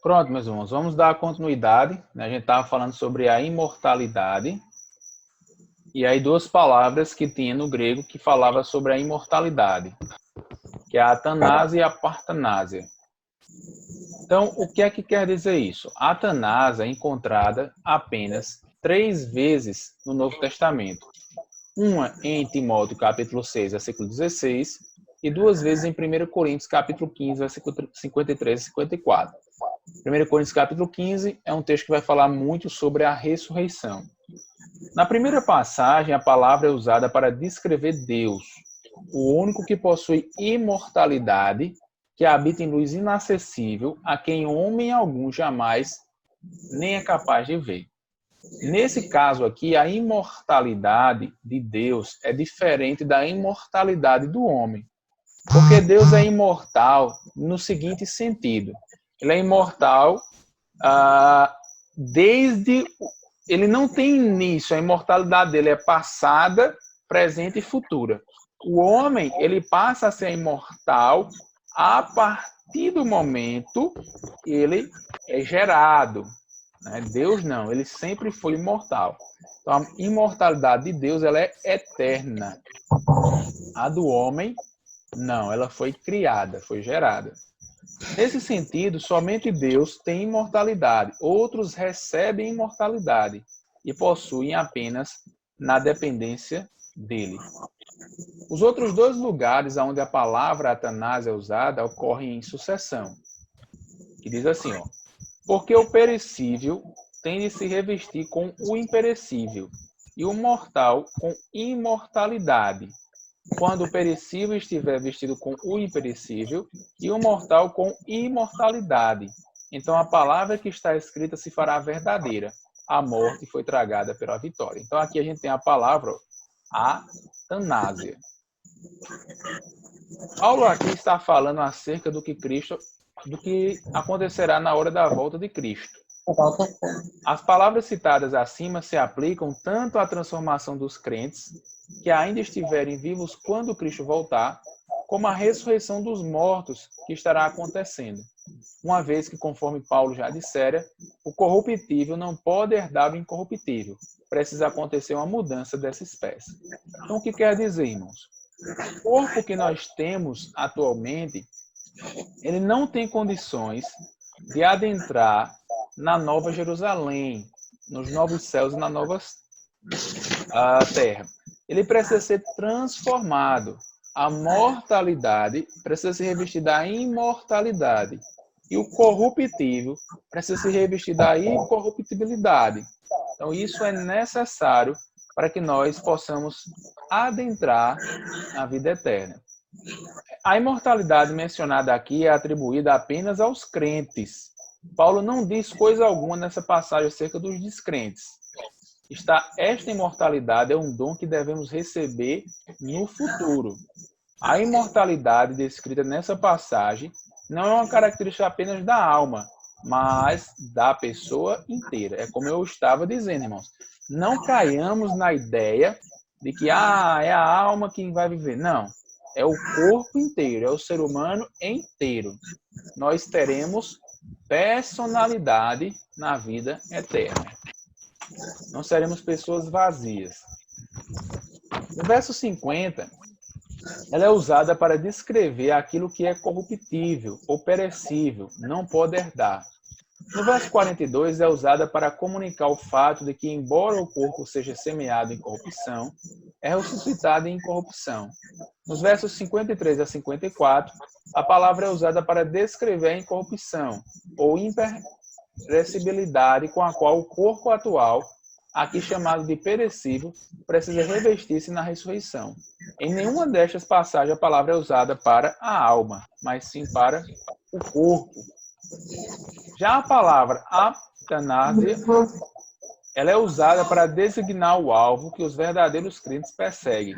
Pronto, meus irmãos, vamos dar continuidade. A gente estava falando sobre a imortalidade. E aí duas palavras que tinha no grego que falava sobre a imortalidade, que é a atanásia e a partanásia. Então, o que é que quer dizer isso? A atanásia é encontrada apenas 3 vezes no Novo Testamento. Uma em Timóteo, capítulo 6, versículo 16, e 2 vezes em 1 Coríntios, capítulo 15, versículo 53 e 54. 1 Coríntios, capítulo 15, é um texto que vai falar muito sobre a ressurreição. Na primeira passagem, a palavra é usada para descrever Deus, o único que possui imortalidade, que habita em luz inacessível, a quem homem algum jamais nem é capaz de ver. Nesse caso aqui, a imortalidade de Deus é diferente da imortalidade do homem. Porque Deus é imortal no seguinte sentido. Ele é imortal desde... Ele não tem início, a imortalidade dele é passada, presente e futura. O homem, ele passa a ser imortal a partir do momento que ele é gerado. Deus não, ele sempre foi imortal. Então, a imortalidade de Deus, ela é eterna. A do homem, não, ela foi criada, foi gerada. Nesse sentido, somente Deus tem imortalidade. Outros recebem imortalidade e possuem apenas na dependência dele. Os outros 2 lugares onde a palavra atanásia é usada ocorrem em sucessão. Que diz assim, ó, porque o perecível tem de se revestir com o imperecível e o mortal com imortalidade. Quando o perecível estiver vestido com o imperecível e o mortal com imortalidade. Então a palavra que está escrita se fará verdadeira. A morte foi tragada pela vitória. Então aqui a gente tem a palavra atanásia. Paulo aqui está falando acerca do que acontecerá na hora da volta de Cristo. As palavras citadas acima se aplicam tanto à transformação dos crentes que ainda estiverem vivos quando Cristo voltar, como à ressurreição dos mortos que estará acontecendo. Uma vez que, conforme Paulo já dissera, o corruptível não pode herdar o incorruptível. Precisa acontecer uma mudança dessa espécie. Então, o que quer dizer, irmãos? O corpo que nós temos atualmente, ele não tem condições de adentrar na Nova Jerusalém, nos novos céus e na nova terra. Ele precisa ser transformado. A mortalidade precisa se revestir da imortalidade. E o corruptível precisa se revestir da incorruptibilidade. Então, isso é necessário para que nós possamos adentrar na vida eterna. A imortalidade mencionada aqui é atribuída apenas aos crentes. Paulo não diz coisa alguma nessa passagem acerca dos descrentes. Esta imortalidade é um dom que devemos receber no futuro. A imortalidade descrita nessa passagem não é uma característica apenas da alma, mas da pessoa inteira. É como eu estava dizendo, irmãos. Não caiamos na ideia de que é a alma quem vai viver. Não. É o corpo inteiro, é o ser humano inteiro. Nós teremos personalidade na vida eterna. Não seremos pessoas vazias. No verso 50, ela é usada para descrever aquilo que é corruptível ou perecível, não pode herdar. No verso 42, é usada para comunicar o fato de que, embora o corpo seja semeado em corrupção, é ressuscitado em incorrupção. Nos versos 53 a 54, a palavra é usada para descrever a incorrupção ou imperecibilidade com a qual o corpo atual, aqui chamado de perecível, precisa revestir-se na ressurreição. Em nenhuma destas passagens a palavra é usada para a alma, mas sim para o corpo. Já a palavra atanásia, ela é usada para designar o alvo que os verdadeiros crentes perseguem.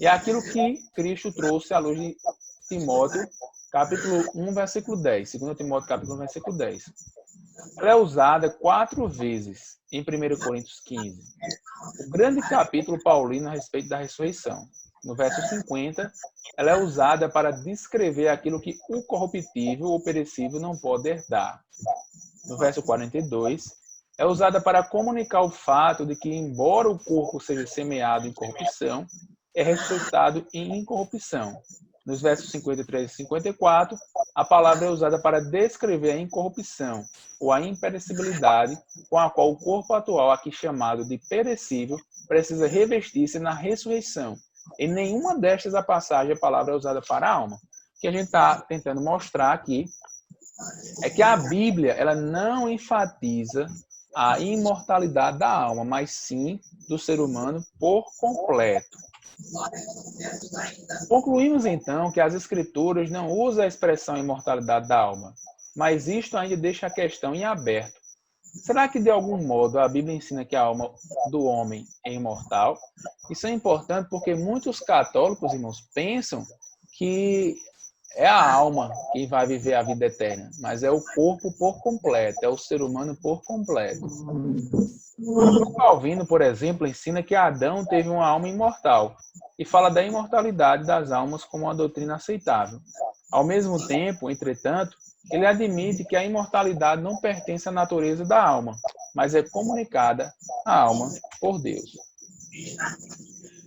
E é aquilo que Cristo trouxe à luz de Timóteo, capítulo 1, versículo 10. 2 Timóteo, capítulo 1, versículo 10. Ela é usada 4 vezes em 1 Coríntios 15. O grande capítulo paulino a respeito da ressurreição. No verso 50, ela é usada para descrever aquilo que o corruptível ou perecível não pode herdar. No verso 42, é usada para comunicar o fato de que, embora o corpo seja semeado em corrupção, é ressuscitado em incorrupção. Nos versos 53 e 54, a palavra é usada para descrever a incorrupção, ou a imperecibilidade, com a qual o corpo atual, aqui chamado de perecível, precisa revestir-se na ressurreição. Em nenhuma destas passagens a palavra é usada para a alma. O que a gente está tentando mostrar aqui é que a Bíblia ela não enfatiza a imortalidade da alma, mas sim do ser humano por completo. Concluímos então que as Escrituras não usam a expressão imortalidade da alma, mas isto ainda deixa a questão em aberto. Será que de algum modo a Bíblia ensina que a alma do homem é imortal? Isso é importante porque muitos católicos, irmãos, pensam que é a alma quem vai viver a vida eterna, mas é o corpo por completo, é o ser humano por completo. O Calvino, por exemplo, ensina que Adão teve uma alma imortal e fala da imortalidade das almas como uma doutrina aceitável. Ao mesmo tempo, entretanto, ele admite que a imortalidade não pertence à natureza da alma, mas é comunicada à alma por Deus.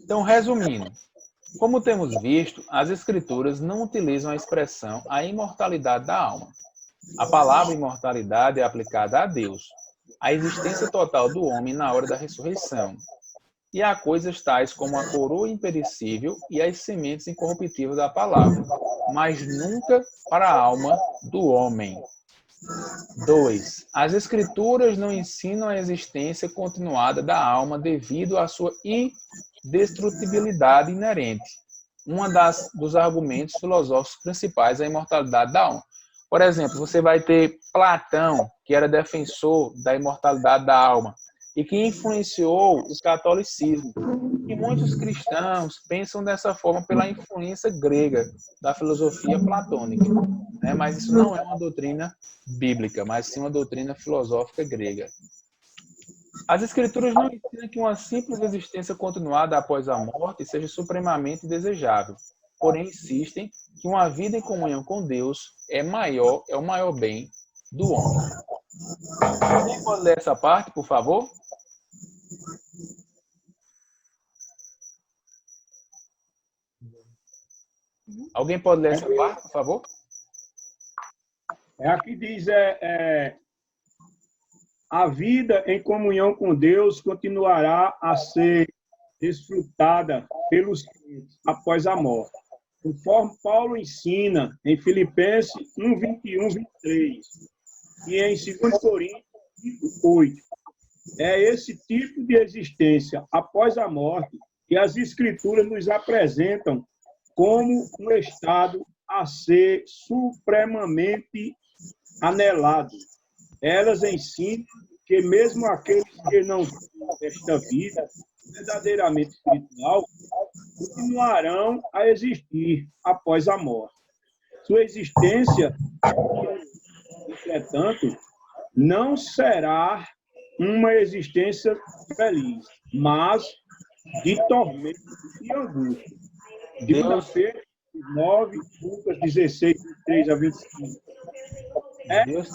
Então, resumindo, como temos visto, as Escrituras não utilizam a expressão a imortalidade da alma. A palavra imortalidade é aplicada a Deus, a existência total do homem na hora da ressurreição, e a coisas tais como a coroa imperecível e as sementes incorruptíveis da palavra, mas nunca para a alma do homem. 2. As Escrituras não ensinam a existência continuada da alma devido à sua indestrutibilidade inerente. Dos argumentos filosóficos principais é a imortalidade da alma. Por exemplo, você vai ter Platão, que era defensor da imortalidade da alma e que influenciou o catolicismo. E muitos cristãos pensam dessa forma pela influência grega da filosofia platônica. Mas isso não é uma doutrina bíblica, mas sim uma doutrina filosófica grega. As Escrituras não ensinam que uma simples existência continuada após a morte seja supremamente desejável, porém insistem que uma vida em comunhão com Deus é o maior bem do homem. Alguém pode ler essa parte, por favor? Alguém pode ler essa parte, por favor? Aqui diz, a vida em comunhão com Deus continuará a ser desfrutada pelos crentes após a morte, conforme Paulo ensina em Filipenses 1, 21, 23 e em 2 Coríntios 8. É esse tipo de existência após a morte que as Escrituras nos apresentam como um estado a ser supremamente anelado. Elas ensinam que mesmo aqueles que não têm esta vida verdadeiramente espiritual continuarão a existir após a morte. Sua existência, entretanto, não será uma existência feliz, mas de tormento e angústia. Segunda-feira, 9, Lucas 16, 23 a 25. Deus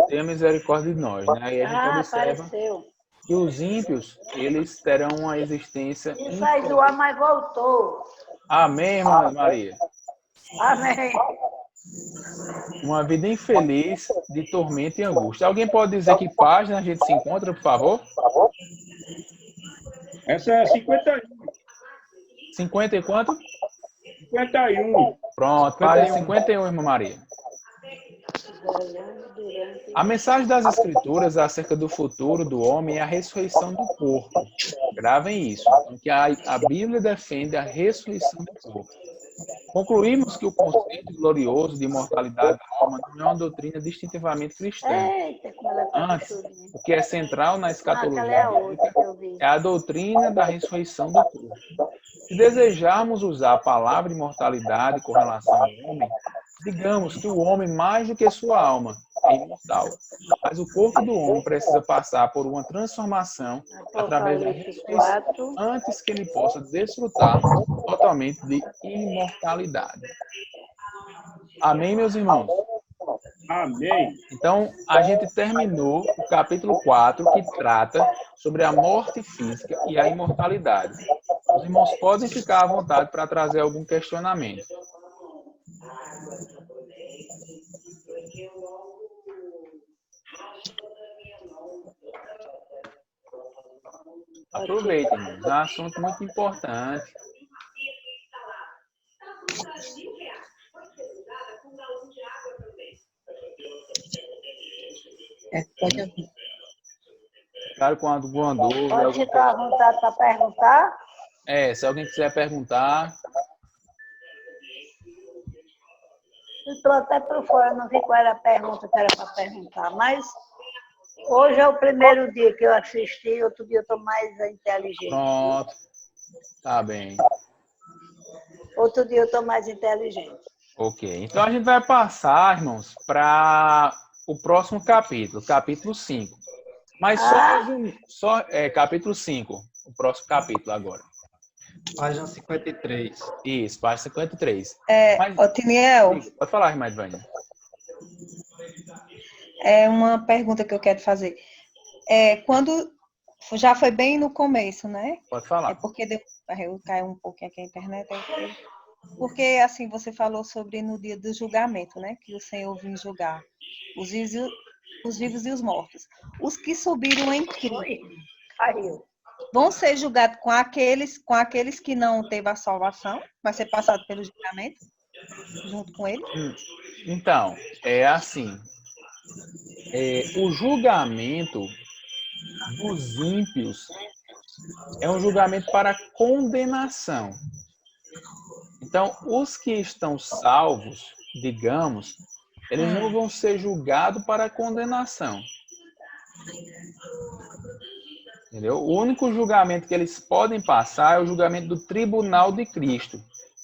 tenha misericórdia de nós, né? Aí a gente observa que os ímpios, eles terão uma existência... Isso aí do ar, mas voltou. Amém, irmã Maria? Amém. Uma vida infeliz de tormento e angústia. Alguém pode dizer que página a gente se encontra, por favor? Essa é 51. 50 e quanto? 51. Pronto, página 51, irmã Maria. A mensagem das Escrituras acerca do futuro do homem é a ressurreição do corpo. Gravem isso, porque a Bíblia defende a ressurreição do corpo. Concluímos que o conceito glorioso de imortalidade da alma não é uma doutrina distintivamente cristã. Antes, o que é central na escatologia bíblica é a doutrina da ressurreição do corpo. Se desejarmos usar a palavra imortalidade com relação ao homem, Digamos que o homem, mais do que sua alma, é imortal. Mas o corpo do homem precisa passar por uma transformação através da Apocalipse ressurreição 4. antes que ele possa desfrutar totalmente de imortalidade. Amém, meus irmãos? Amém. Então, a gente terminou o capítulo 4, que trata sobre a morte física e a imortalidade. Os irmãos podem ficar à vontade para trazer algum questionamento. Aproveitem, irmãos. É um assunto muito importante. Pode ouvir. Claro, com alguma dúvida. Pode ficar à vontade para perguntar. Se alguém quiser perguntar. Estou até por fora, não vi qual era a pergunta que era para perguntar, mas hoje é o primeiro dia que eu assisti, outro dia eu estou mais inteligente. Pronto. Tá bem. Outro dia eu estou mais inteligente. Ok. Então a gente vai passar, irmãos, para o próximo capítulo, capítulo 5. Mas capítulo 5, o próximo capítulo agora. Página 53. Isso, página 53. Otiniel, Pode falar, irmã Edvânia. é uma pergunta que eu quero fazer. Quando já foi bem no começo, né? Pode falar. É porque caiu um pouquinho aqui a internet. Porque, assim, você falou sobre no dia do julgamento, né? Que o Senhor vinha julgar os vivos e os mortos. Os que subiram em Cristo Caiu. vão ser julgados com aqueles que não teve a salvação? Vai ser passado pelo julgamento junto com ele? Então, é assim. O julgamento dos ímpios é um julgamento para condenação. Então, os que estão salvos, digamos, eles não vão ser julgados para condenação. Entendeu? O único julgamento que eles podem passar é o julgamento do tribunal de Cristo,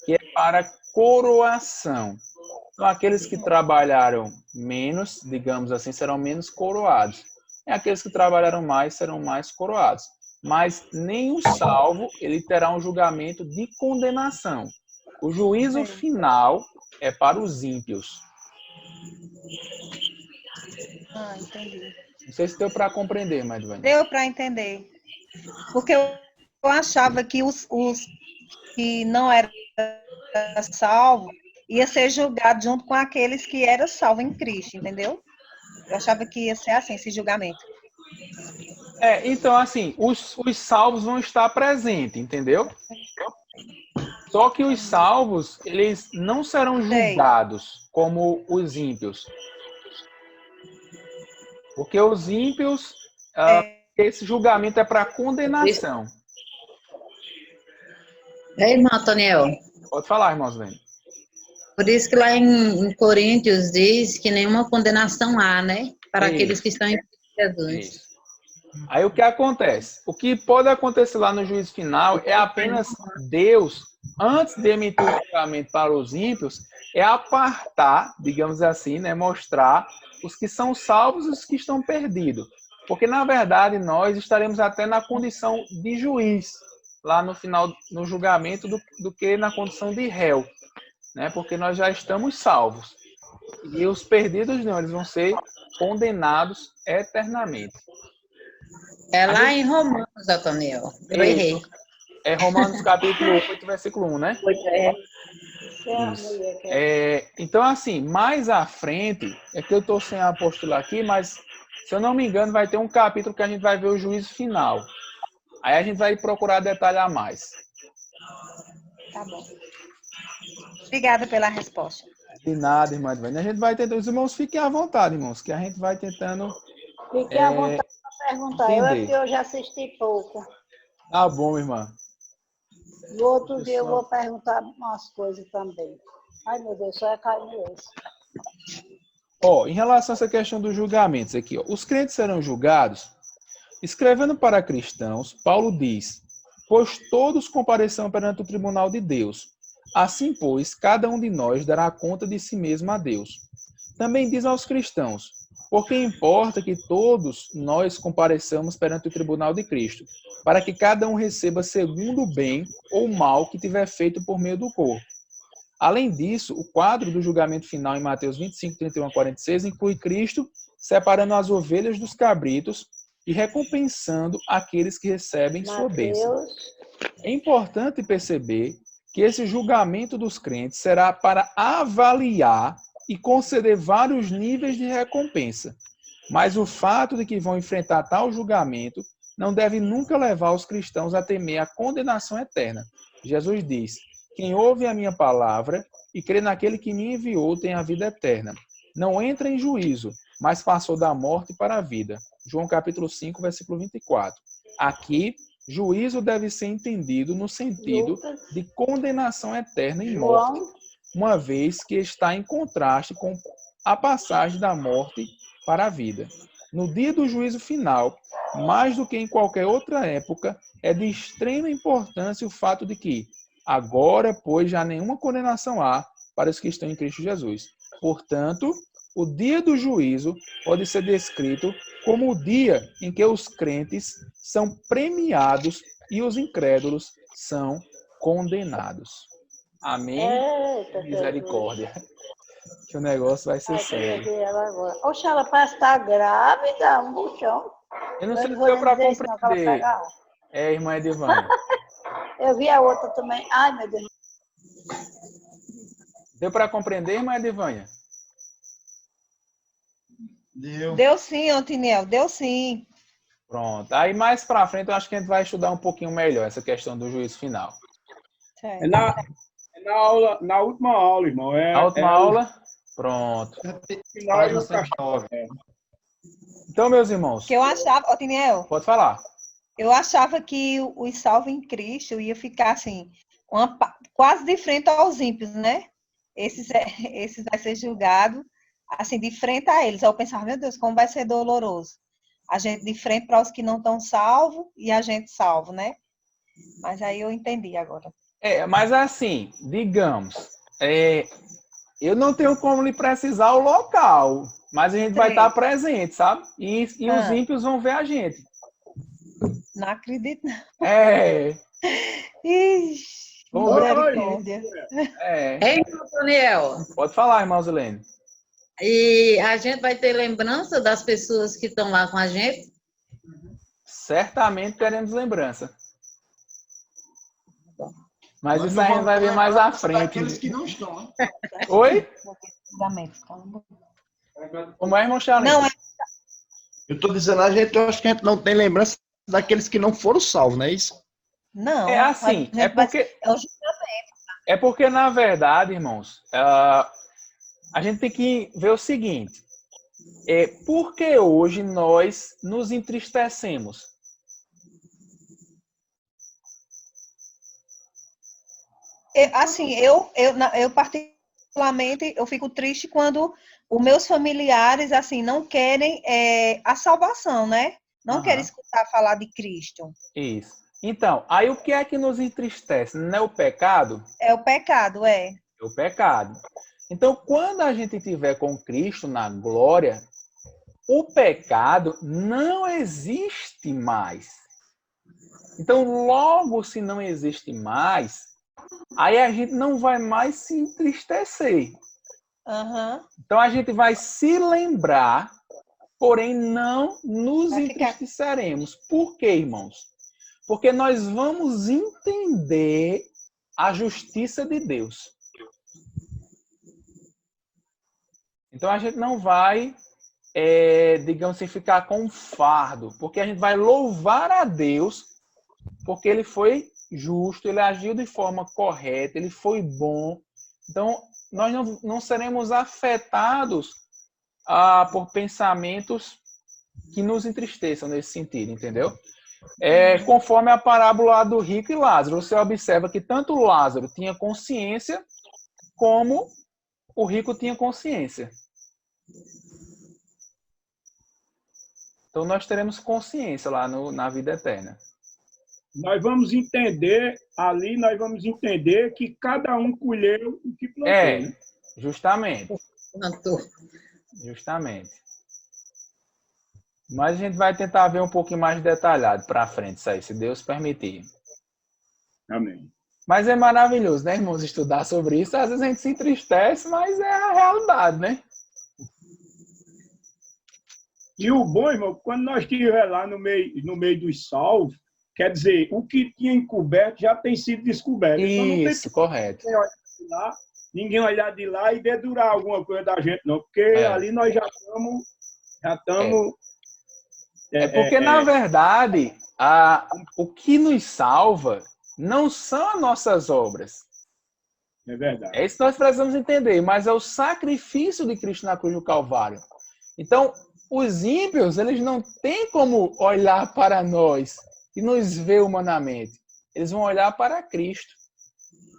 que é para coroação. Então, aqueles que trabalharam menos, digamos assim, serão menos coroados. E aqueles que trabalharam mais serão mais coroados. Mas nenhum salvo, ele terá um julgamento de condenação. O juízo final é para os ímpios. Entendi. Não sei se deu para compreender, Madivane. Deu para entender. Porque eu achava que os que não eram salvos ia ser julgado junto com aqueles que eram salvos em Cristo, entendeu? Eu achava que ia ser assim, esse julgamento. Então, assim, os salvos vão estar presentes, entendeu? Só que os salvos, eles não serão julgados como os ímpios. Porque os ímpios, esse julgamento é para condenação. Irmão Antoniel. Pode falar, irmãos Vênia. Por isso que lá em Coríntios diz que nenhuma condenação há, né? Para aqueles que estão em Jesus. Isso. Aí o que acontece? O que pode acontecer lá no juízo final é apenas Deus, antes de emitir o julgamento para os ímpios, é apartar, digamos assim, né? Mostrar os que são salvos e os que estão perdidos. Porque, na verdade, nós estaremos até na condição de juiz, lá no final, no julgamento, do que na condição de réu. Né? Porque nós já estamos salvos. E os perdidos não, eles vão ser condenados eternamente. É lá em Romanos, Antoniel. Eu errei. É Romanos capítulo 8, versículo 1, né? Isso. Então, assim, mais à frente, é que eu estou sem a apostila aqui, mas, se eu não me engano, vai ter um capítulo que a gente vai ver o juízo final. Aí a gente vai procurar detalhar mais. Tá bom. Obrigada pela resposta. De nada, irmã Edvânia. A gente vai tentando. Os irmãos fiquem à vontade, irmãos, que a gente vai tentando. Fiquem à vontade para perguntar. Eu já assisti pouco. Tá bom, irmã. No outro dia eu vou perguntar umas coisas também. Ai, meu Deus, só é cair no osso. Em relação a essa questão dos julgamentos aqui, os crentes serão julgados. Escrevendo para cristãos, Paulo diz: pois todos comparecerão perante o tribunal de Deus. Assim, pois, cada um de nós dará conta de si mesmo a Deus. Também diz aos cristãos: porque importa que todos nós compareçamos perante o tribunal de Cristo, para que cada um receba segundo o bem ou o mal que tiver feito por meio do corpo. Além disso, o quadro do julgamento final em Mateus 25, 31 a 46 inclui Cristo separando as ovelhas dos cabritos e recompensando aqueles que recebem sua bênção. É importante perceber que esse julgamento dos crentes será para avaliar e conceder vários níveis de recompensa. Mas o fato de que vão enfrentar tal julgamento não deve nunca levar os cristãos a temer a condenação eterna. Jesus diz: quem ouve a minha palavra e crê naquele que me enviou tem a vida eterna. Não entra em juízo, mas passou da morte para a vida. João capítulo 5, versículo 24. Aqui, juízo deve ser entendido no sentido de condenação eterna em morte, uma vez que está em contraste com a passagem da morte para a vida. No dia do juízo final, mais do que em qualquer outra época, é de extrema importância o fato de que, agora, pois, já nenhuma condenação há para os que estão em Cristo Jesus. Portanto, o dia do juízo pode ser descrito como o dia em que os crentes são premiados e os incrédulos são condenados. Amém? Eita, Misericórdia. Que o negócio vai ser sério. Oxe, ela parece estar grávida, um buchão. Eu não sei se deu para compreender. É, irmã Edivânia. Eu vi a outra também. Ai, meu Deus. Deu para compreender, irmã Edivânia? Deu sim, Otiniel, deu sim. Pronto. Aí mais para frente eu acho que a gente vai estudar um pouquinho melhor essa questão do juízo final. É na última aula, irmão. Na última aula? Pronto. Página 109. Então, meus irmãos. Que eu achava, Otiniel. Pode falar. Eu achava que os salvos em Cristo ia ficar assim, quase de frente aos ímpios, né? Esses vai ser julgado assim, de frente a eles. Aí eu pensava, meu Deus, como vai ser doloroso. A gente de frente para os que não estão salvos e a gente salvo, né? Mas aí eu entendi agora. Mas assim, digamos, eu não tenho como lhe precisar o local, mas a gente vai estar presente, sabe? E os ímpios vão ver a gente. Não acredito, não. Ixi, misericórdia. Hein, Daniel? Pode falar, irmã Zilene. E a gente vai ter lembrança das pessoas que estão lá com a gente? Certamente teremos lembrança. Mas isso a gente vai ver mais à frente. Aqueles que não estão. Oi? Como é, irmão Charles? Não, eu estou dizendo, eu acho que a gente não tem lembrança daqueles que não foram salvos, não é isso? Não. É assim, é porque, na verdade, irmãos, a gente tem que ver o seguinte, por que hoje nós nos entristecemos? Eu particularmente, eu fico triste quando os meus familiares, assim, não querem a salvação, né? Não querem escutar falar de Cristo. Isso. Então, aí o que é que nos entristece? Não é o pecado? É o pecado, É o pecado. Então, quando a gente estiver com Cristo na glória, o pecado não existe mais. Então, logo, se não existe mais, aí a gente não vai mais se entristecer. Então, a gente vai se lembrar, porém não nos entristeceremos. Por quê, irmãos? Porque nós vamos entender a justiça de Deus. Então, a gente não vai, digamos assim, ficar com um fardo, porque a gente vai louvar a Deus, porque Ele foi justo, Ele agiu de forma correta, Ele foi bom. Então, nós não seremos afetados por pensamentos que nos entristeçam nesse sentido, entendeu? Conforme a parábola do rico e Lázaro, você observa que tanto Lázaro tinha consciência, como o rico tinha consciência. Então, nós teremos consciência lá na vida eterna. nós vamos entender, ali nós vamos entender que cada um colheu o que plantou. Né? Justamente. Plantou. Justamente. Mas a gente vai tentar ver um pouquinho mais detalhado para frente isso aí, se Deus permitir. Amém. Mas é maravilhoso, né, irmãos, estudar sobre isso. Às vezes a gente se entristece, mas é a realidade, né? E o bom, irmão, quando nós estivermos lá no meio dos salvos, quer dizer, o que tinha encoberto já tem sido descoberto. Isso, então, não tem correto. ninguém olhar de lá e dedurar alguma coisa da gente, não. Porque ali nós já estamos... porque, na verdade, o que nos salva não são as nossas obras. É verdade. É isso que nós precisamos entender, mas é o sacrifício de Cristo na cruz do Calvário. Então, os ímpios, eles não têm como olhar para nós e nos ver humanamente. Eles vão olhar para Cristo.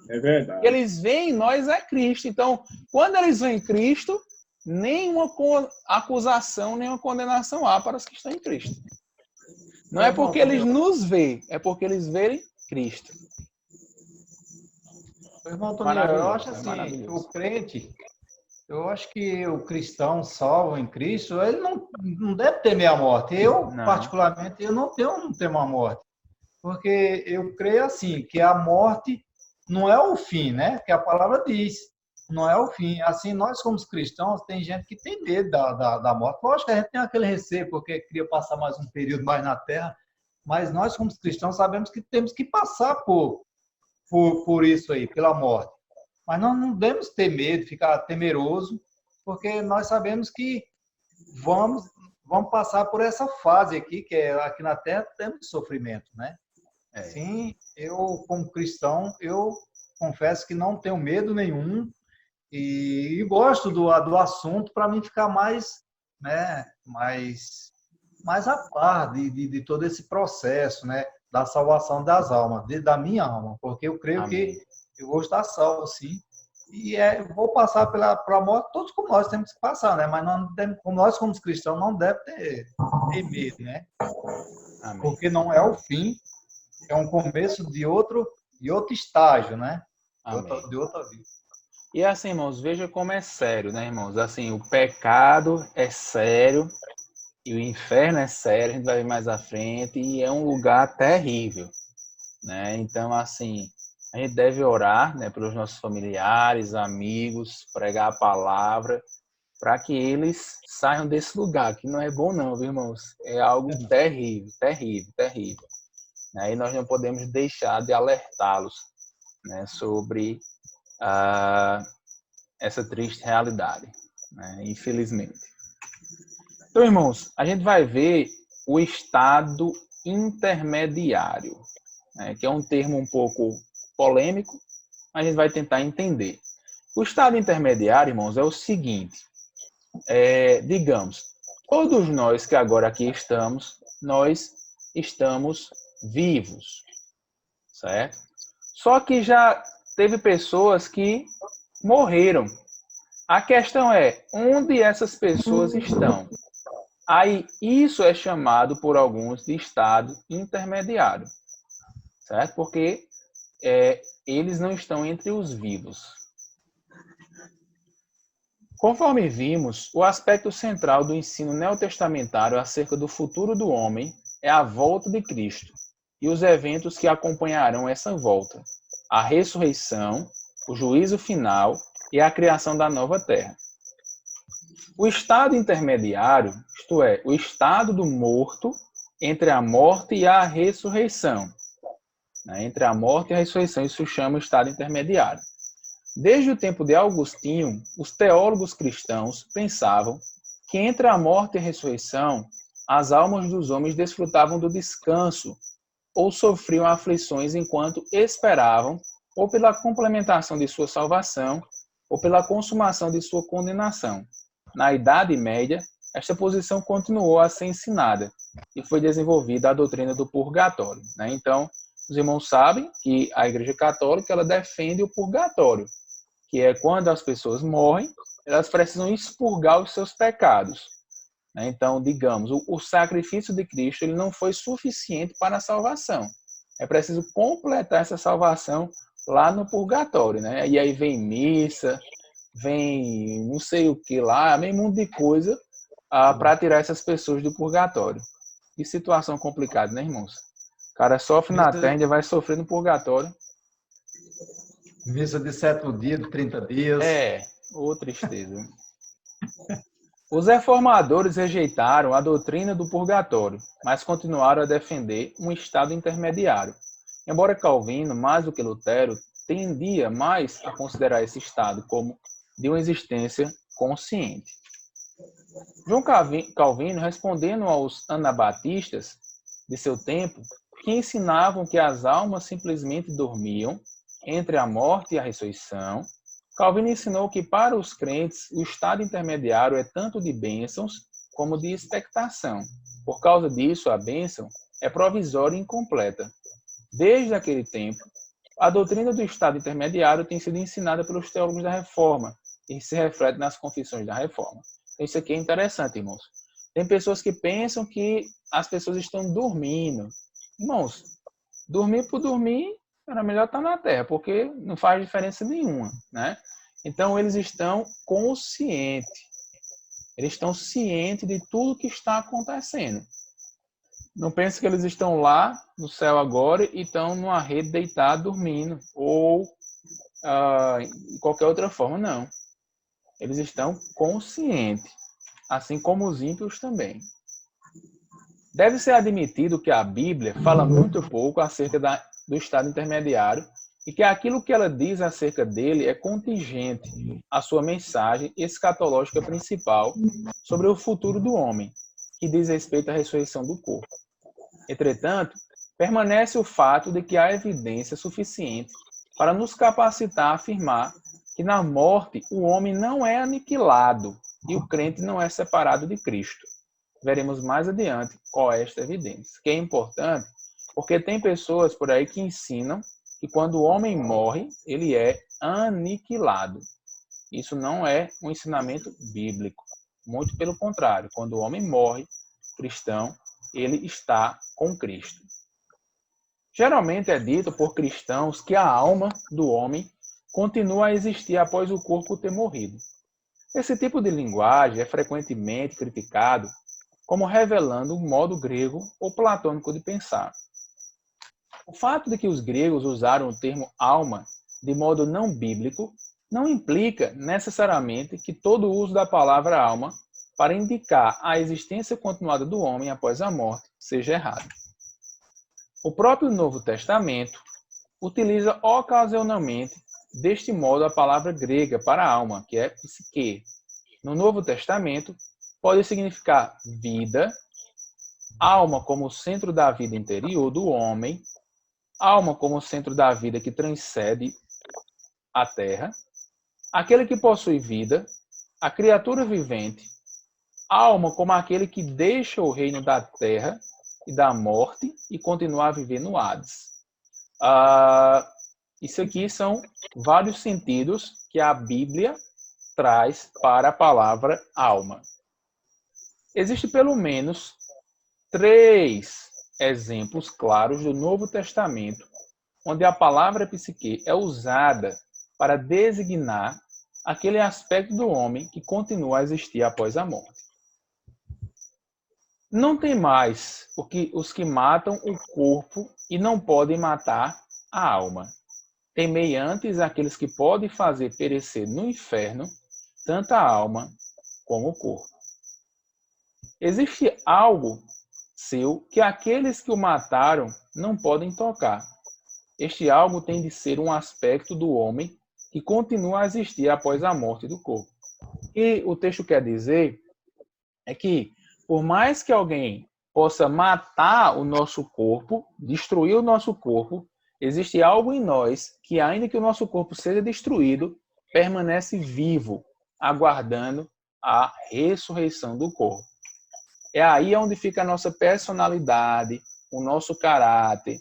É verdade. E eles veem em nós é Cristo. Então, quando eles veem Cristo, nenhuma acusação, nenhuma condenação há para os que estão em Cristo. Não é porque eles nos veem, é porque eles verem Cristo. Irmão Antônio, eu acho assim, o crente, eu acho que o cristão salvo em Cristo, ele não deve temer a morte. Eu, particularmente, eu não temo a morte. Porque eu creio assim, que a morte não é o fim, né? Que a palavra diz, não é o fim. Assim, nós como cristãos, tem gente que tem medo da morte. Lógico que a gente tem aquele receio, porque queria passar mais um período mais na Terra, mas nós como cristãos sabemos que temos que passar por isso aí, pela morte. Mas nós não devemos ter medo, ficar temeroso, porque nós sabemos que vamos passar por essa fase aqui, que é aqui na Terra temos sofrimento, né? Sim, eu como cristão, eu confesso que não tenho medo nenhum e gosto do assunto para mim ficar mais, né, mais a par de todo esse processo, né, da salvação das almas, da minha alma, porque eu creio que eu vou estar salvo, sim. E vou passar pela morte, todos como nós temos que passar, né? Mas nós como cristãos não devemos ter medo, né? Amém. Porque não é o fim, é um começo de outro estágio, né? De outra vida. E assim, irmãos, veja como é sério, né, irmãos? Assim, o pecado é sério e o inferno é sério, a gente vai ver mais à frente, e é um lugar terrível, né? Então, assim, a gente deve orar, né, pelos nossos familiares, amigos, pregar a palavra, para que eles saiam desse lugar, que não é bom não, viu, irmãos? É algo terrível, terrível, terrível. E nós não podemos deixar de alertá-los, né, sobre essa triste realidade, né, infelizmente. Então, irmãos, a gente vai ver o estado intermediário, né, que é um termo um pouco polêmico, mas a gente vai tentar entender. O estado intermediário, irmãos, é o seguinte, digamos, todos nós que agora aqui estamos, nós estamos vivos, certo? Só que já teve pessoas que morreram. A questão é, onde essas pessoas estão? Aí, isso é chamado por alguns de estado intermediário, certo? Porque eles não estão entre os vivos. Conforme vimos, o aspecto central do ensino neotestamentário acerca do futuro do homem é a volta de Cristo e os eventos que acompanharão essa volta, a ressurreição, o juízo final e a criação da nova terra. O estado intermediário, isto é, o estado do morto entre a morte e a ressurreição. Entre a morte e a ressurreição, isso chama o estado intermediário. Desde o tempo de Agostinho, os teólogos cristãos pensavam que entre a morte e a ressurreição, as almas dos homens desfrutavam do descanso ou sofriam aflições enquanto esperavam ou pela complementação de sua salvação ou pela consumação de sua condenação. Na Idade Média, esta posição continuou a ser ensinada e foi desenvolvida a doutrina do purgatório. Então, os irmãos sabem que a Igreja Católica ela defende o purgatório, que é quando as pessoas morrem, elas precisam expurgar os seus pecados. Então, digamos, o sacrifício de Cristo ele não foi suficiente para a salvação. é preciso completar essa salvação lá no purgatório, né? E aí vem missa, vem não sei o que lá, meio mundo de coisa para tirar essas pessoas do purgatório. Que situação complicada, né, irmãos? O cara sofre na terra e ainda vai sofrer no purgatório. Missa de 7 dias, de 30 dias. Ô tristeza. Os reformadores rejeitaram a doutrina do purgatório, mas continuaram a defender um estado intermediário. Embora Calvino, mais do que Lutero, tendia mais a considerar esse estado como de uma existência consciente. João Calvino, respondendo aos anabatistas de seu tempo, que ensinavam que as almas simplesmente dormiam entre a morte e a ressurreição, Calvino ensinou que para os crentes o estado intermediário é tanto de bênçãos como de expectação. Por causa disso, a bênção é provisória e incompleta. Desde aquele tempo, a doutrina do estado intermediário tem sido ensinada pelos teólogos da Reforma e se reflete nas confissões da Reforma. Isso aqui é interessante, irmãos. Tem pessoas que pensam que as pessoas estão dormindo. Irmãos, dormir por dormir, era melhor estar na terra, porque não faz diferença nenhuma, né? Então, eles estão conscientes. Eles estão cientes de tudo que está acontecendo. Não pense que eles estão lá no céu agora e estão numa rede deitados, dormindo, ou de qualquer outra forma, não. Eles estão conscientes, assim como os ímpios também. Deve ser admitido que a Bíblia fala muito pouco acerca do estado intermediário e que aquilo que ela diz acerca dele é contingente à sua mensagem escatológica principal sobre o futuro do homem, que diz respeito à ressurreição do corpo. Entretanto, permanece o fato de que há evidência suficiente para nos capacitar a afirmar que na morte o homem não é aniquilado e o crente não é separado de Cristo. Veremos mais adiante qual é esta evidência, que é importante porque tem pessoas por aí que ensinam que quando o homem morre, ele é aniquilado. Isso não é um ensinamento bíblico. Muito pelo contrário, quando o homem morre, cristão, ele está com Cristo. Geralmente é dito por cristãos que a alma do homem continua a existir após o corpo ter morrido. Esse tipo de linguagem é frequentemente criticado como revelando um modo grego ou platônico de pensar. O fato de que os gregos usaram o termo alma de modo não bíblico não implica necessariamente que todo o uso da palavra alma para indicar a existência continuada do homem após a morte seja errado. O próprio Novo Testamento utiliza ocasionalmente deste modo a palavra grega para alma, que é psique. No Novo Testamento, pode significar vida, alma como o centro da vida interior do homem, alma como o centro da vida que transcende a terra, aquele que possui vida, a criatura vivente, alma como aquele que deixa o reino da terra e da morte e continua a viver no Hades. Isso aqui são vários sentidos que a Bíblia traz para a palavra alma. Existem pelo menos 3 exemplos claros do Novo Testamento, onde a palavra psique é usada para designar aquele aspecto do homem que continua a existir após a morte. Não tem mais os que matam o corpo e não podem matar a alma. Temei antes aqueles que podem fazer perecer no inferno tanto a alma como o corpo. Existe algo seu que aqueles que o mataram não podem tocar. Este algo tem de ser um aspecto do homem que continua a existir após a morte do corpo. E o texto quer dizer é que, por mais que alguém possa matar o nosso corpo, destruir o nosso corpo, existe algo em nós que, ainda que o nosso corpo seja destruído, permanece vivo, aguardando a ressurreição do corpo. É aí onde fica a nossa personalidade, o nosso caráter,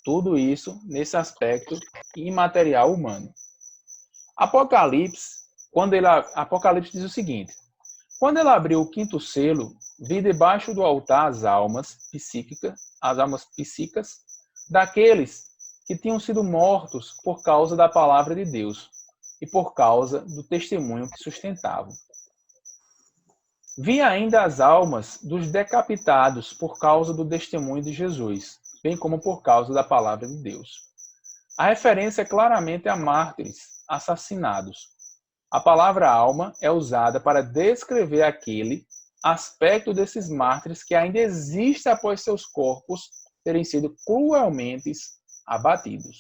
tudo isso nesse aspecto imaterial humano. Apocalipse diz o seguinte: quando ele abriu o 5º selo, vi debaixo do altar as almas psíquicas daqueles que tinham sido mortos por causa da palavra de Deus e por causa do testemunho que sustentavam. Vi ainda as almas dos decapitados por causa do testemunho de Jesus, bem como por causa da palavra de Deus. A referência é claramente a mártires assassinados. A palavra alma é usada para descrever aquele aspecto desses mártires que ainda existe após seus corpos terem sido cruelmente abatidos.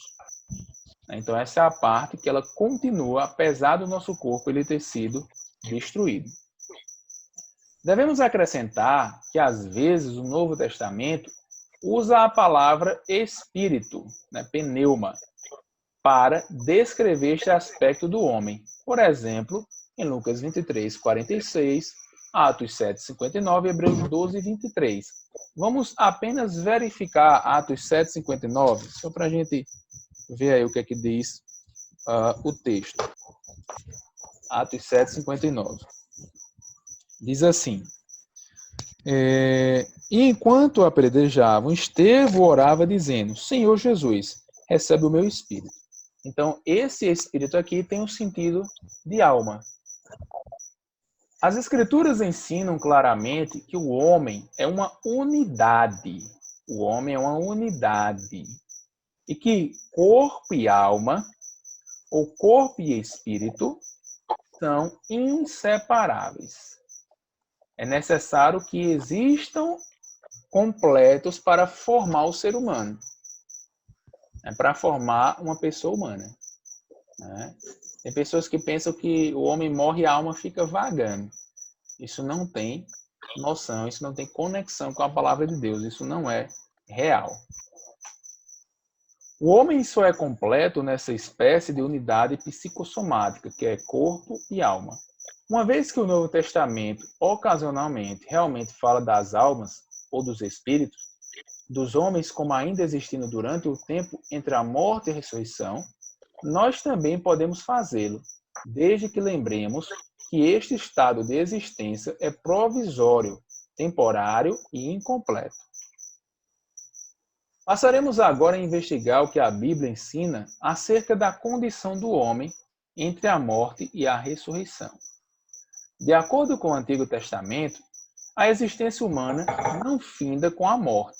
Então essa é a parte que ela continua, apesar do nosso corpo ele ter sido destruído. Devemos acrescentar que, às vezes, o Novo Testamento usa a palavra espírito, pneuma, para descrever este aspecto do homem. Por exemplo, em Lucas 23, 46, Atos 7, 59 e Hebreus 12, 23. Vamos apenas verificar Atos 7, 59, só para a gente ver aí o que é que diz o texto. Atos 7, 59. Diz assim: e enquanto apedrejavam, Estevão orava dizendo: Senhor Jesus, recebe o meu espírito. Então, esse espírito aqui tem um sentido de alma. As Escrituras ensinam claramente que o homem é uma unidade. O homem é uma unidade. E que corpo e alma, ou corpo e espírito, são inseparáveis. É necessário que existam completos para formar o ser humano. Para formar uma pessoa humana. Tem pessoas que pensam que o homem morre e a alma fica vagando. Isso não tem noção, isso não tem conexão com a palavra de Deus. Isso não é real. O homem só é completo nessa espécie de unidade psicossomática, que é corpo e alma. Uma vez que o Novo Testamento, ocasionalmente, realmente fala das almas ou dos espíritos, dos homens como ainda existindo durante o tempo entre a morte e a ressurreição, nós também podemos fazê-lo, desde que lembremos que este estado de existência é provisório, temporário e incompleto. Passaremos agora a investigar o que a Bíblia ensina acerca da condição do homem entre a morte e a ressurreição. De acordo com o Antigo Testamento, a existência humana não finda com a morte.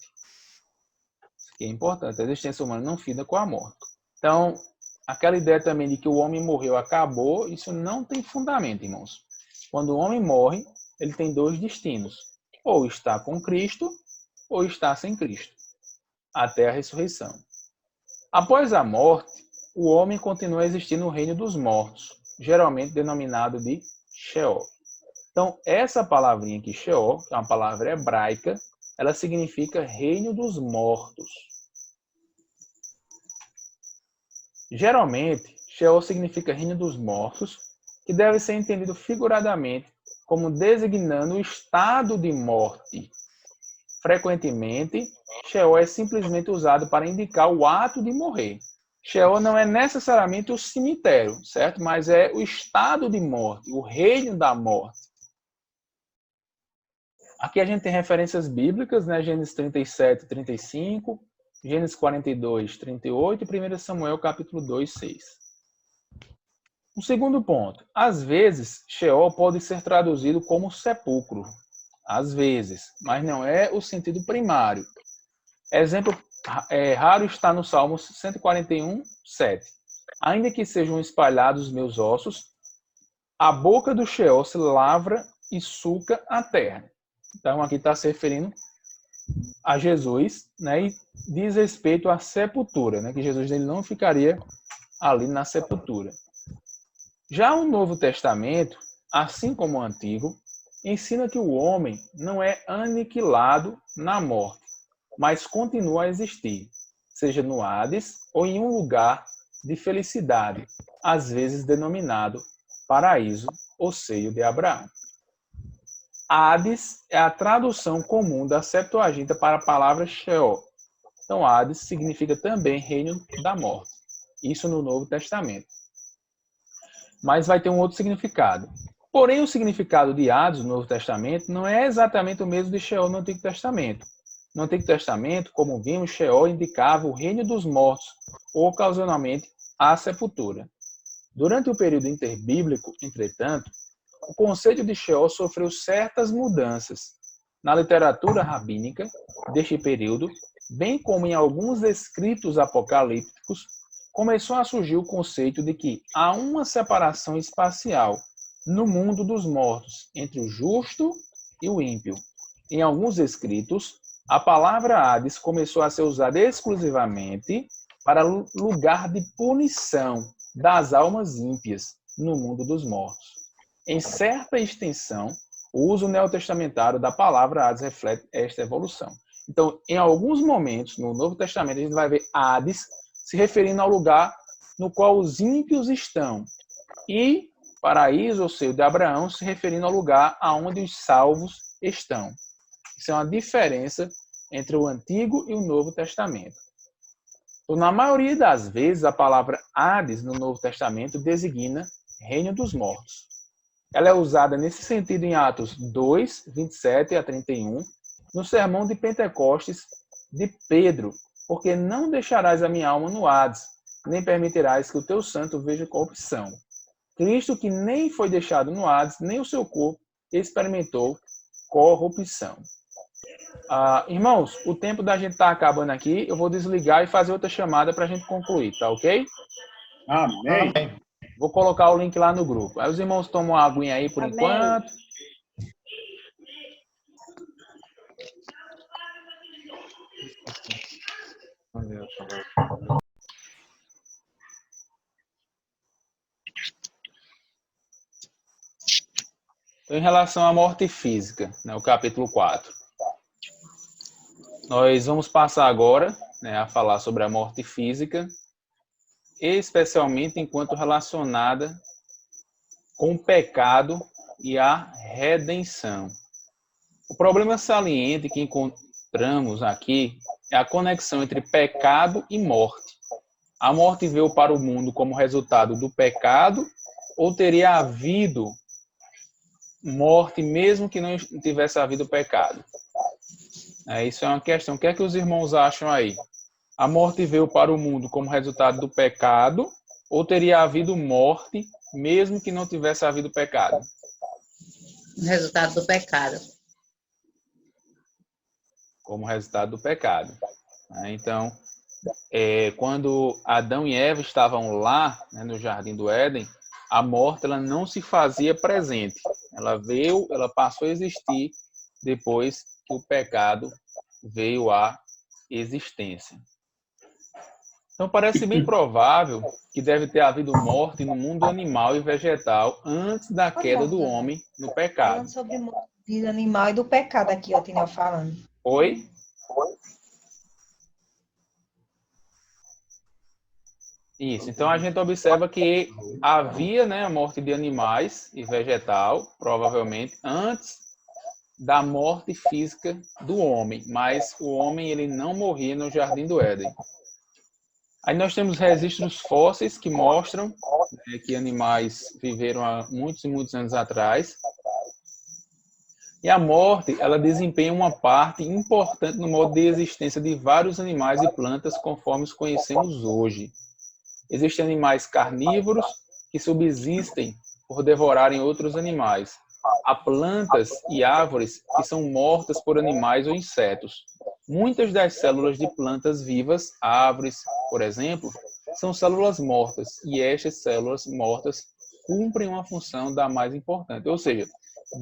Isso é importante, a existência humana não finda com a morte. Então, aquela ideia também de que o homem morreu, acabou, isso não tem fundamento, irmãos. Quando o homem morre, ele tem dois destinos. Ou está com Cristo, ou está sem Cristo, até a ressurreição. Após a morte, o homem continua a existir no reino dos mortos, geralmente denominado de Sheol. Então, essa palavrinha aqui, Sheol, que é uma palavra hebraica, ela significa reino dos mortos. Geralmente, Sheol significa reino dos mortos, que deve ser entendido figuradamente como designando o estado de morte. Frequentemente, Sheol é simplesmente usado para indicar o ato de morrer. Sheol não é necessariamente o cemitério, certo? Mas é o estado de morte, o reino da morte. Aqui a gente tem referências bíblicas, né? Gênesis 37, 35, Gênesis 42, 38 e 1 Samuel capítulo 2, 6. Um segundo ponto. Às vezes, Sheol pode ser traduzido como sepulcro. Às vezes, mas não é o sentido primário. Exemplo raro está no Salmo 141, 7. Ainda que sejam espalhados os meus ossos, a boca do Sheol se lavra e suca a terra. Então, aqui está se referindo a Jesus, né, e diz respeito à sepultura, né, que Jesus ele não ficaria ali na sepultura. Já o Novo Testamento, assim como o Antigo, ensina que o homem não é aniquilado na morte, mas continua a existir, seja no Hades ou em um lugar de felicidade, às vezes denominado paraíso ou seio de Abraão. Hades é a tradução comum da Septuaginta para a palavra Sheol. Então, Hades significa também reino da morte. Isso no Novo Testamento. Mas vai ter um outro significado. Porém, o significado de Hades no Novo Testamento não é exatamente o mesmo de Sheol no Antigo Testamento. No Antigo Testamento, como vimos, Sheol indicava o reino dos mortos, ou ocasionalmente a sepultura. Durante o período interbíblico, entretanto, o conceito de Sheol sofreu certas mudanças. Na literatura rabínica deste período, bem como em alguns escritos apocalípticos, começou a surgir o conceito de que há uma separação espacial no mundo dos mortos entre o justo e o ímpio. Em alguns escritos, a palavra Hades começou a ser usada exclusivamente para lugar de punição das almas ímpias no mundo dos mortos. Em certa extensão, o uso neotestamentário da palavra Hades reflete esta evolução. Então, em alguns momentos, no Novo Testamento, a gente vai ver Hades se referindo ao lugar no qual os ímpios estão. E paraíso, ou seio de Abraão, se referindo ao lugar aonde os salvos estão. Isso é uma diferença entre o Antigo e o Novo Testamento. Então, na maioria das vezes, a palavra Hades no Novo Testamento designa reino dos mortos. Ela é usada nesse sentido em Atos 2, 27 a 31, no sermão de Pentecostes de Pedro, porque não deixarás a minha alma no Hades, nem permitirás que o teu santo veja corrupção. Cristo, que nem foi deixado no Hades, nem o seu corpo experimentou corrupção. Irmãos, o tempo da gente está acabando aqui. Eu vou desligar e fazer outra chamada para a gente concluir, tá ok? Amém. Vou colocar o link lá no grupo. Aí os irmãos tomam uma aguinha aí por Amém. enquanto. Então, em relação à morte física, né, o capítulo 4. Nós vamos passar agora, né, a falar sobre a morte física, especialmente enquanto relacionada com o pecado e a redenção. O problema saliente que encontramos aqui é a conexão entre pecado e morte. A morte veio para o mundo como resultado do pecado ou teria havido morte mesmo que não tivesse havido pecado? Isso é uma questão. O que é que os irmãos acham aí? A morte veio para o mundo como resultado do pecado ou teria havido morte mesmo que não tivesse havido pecado? O resultado do pecado. Como resultado do pecado. Então, quando Adão e Eva estavam lá, né, no Jardim do Éden, a morte ela não se fazia presente. Ela veio, ela passou a existir depois que o pecado veio à existência. Então, parece bem provável que deve ter havido morte no mundo animal e vegetal antes da queda do homem no pecado. Falando sobre morte do animal e do pecado aqui, ó, Tinel falando. Oi? Isso. Então, a gente observa que havia, né, a morte de animais e vegetal, provavelmente, antes da morte física do homem. Mas o homem ele não morria no Jardim do Éden. Aí nós temos registros fósseis que mostram, né, que animais viveram há muitos e muitos anos atrás. E a morte, ela desempenha uma parte importante no modo de existência de vários animais e plantas conforme os conhecemos hoje. Existem animais carnívoros que subsistem por devorarem outros animais. Há plantas e árvores que são mortas por animais ou insetos. Muitas das células de plantas vivas, árvores, por exemplo, são células mortas, e estas células mortas cumprem uma função da mais importante. Ou seja,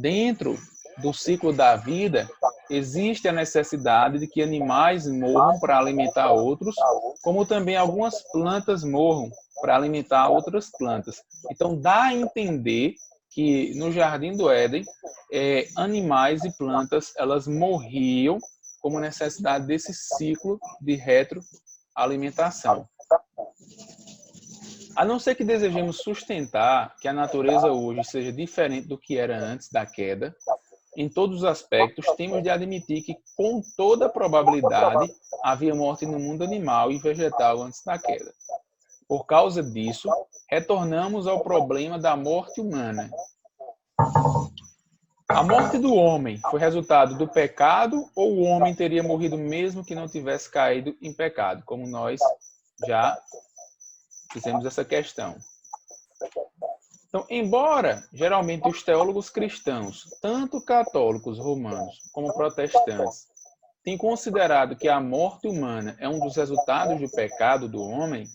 dentro do ciclo da vida, existe a necessidade de que animais morram para alimentar outros, como também algumas plantas morram para alimentar outras plantas. Então, dá a entender que no Jardim do Éden, animais e plantas, elas morriam como necessidade desse ciclo de retroalimentação. A não ser que desejemos sustentar que a natureza hoje seja diferente do que era antes da queda, em todos os aspectos, temos de admitir que, com toda probabilidade, havia morte no mundo animal e vegetal antes da queda. Por causa disso, retornamos ao problema da morte humana. A morte do homem foi resultado do pecado ou o homem teria morrido mesmo que não tivesse caído em pecado? Como nós já fizemos essa questão. Então, embora geralmente os teólogos cristãos, tanto católicos romanos como protestantes, tenham considerado que a morte humana é um dos resultados do pecado do homem,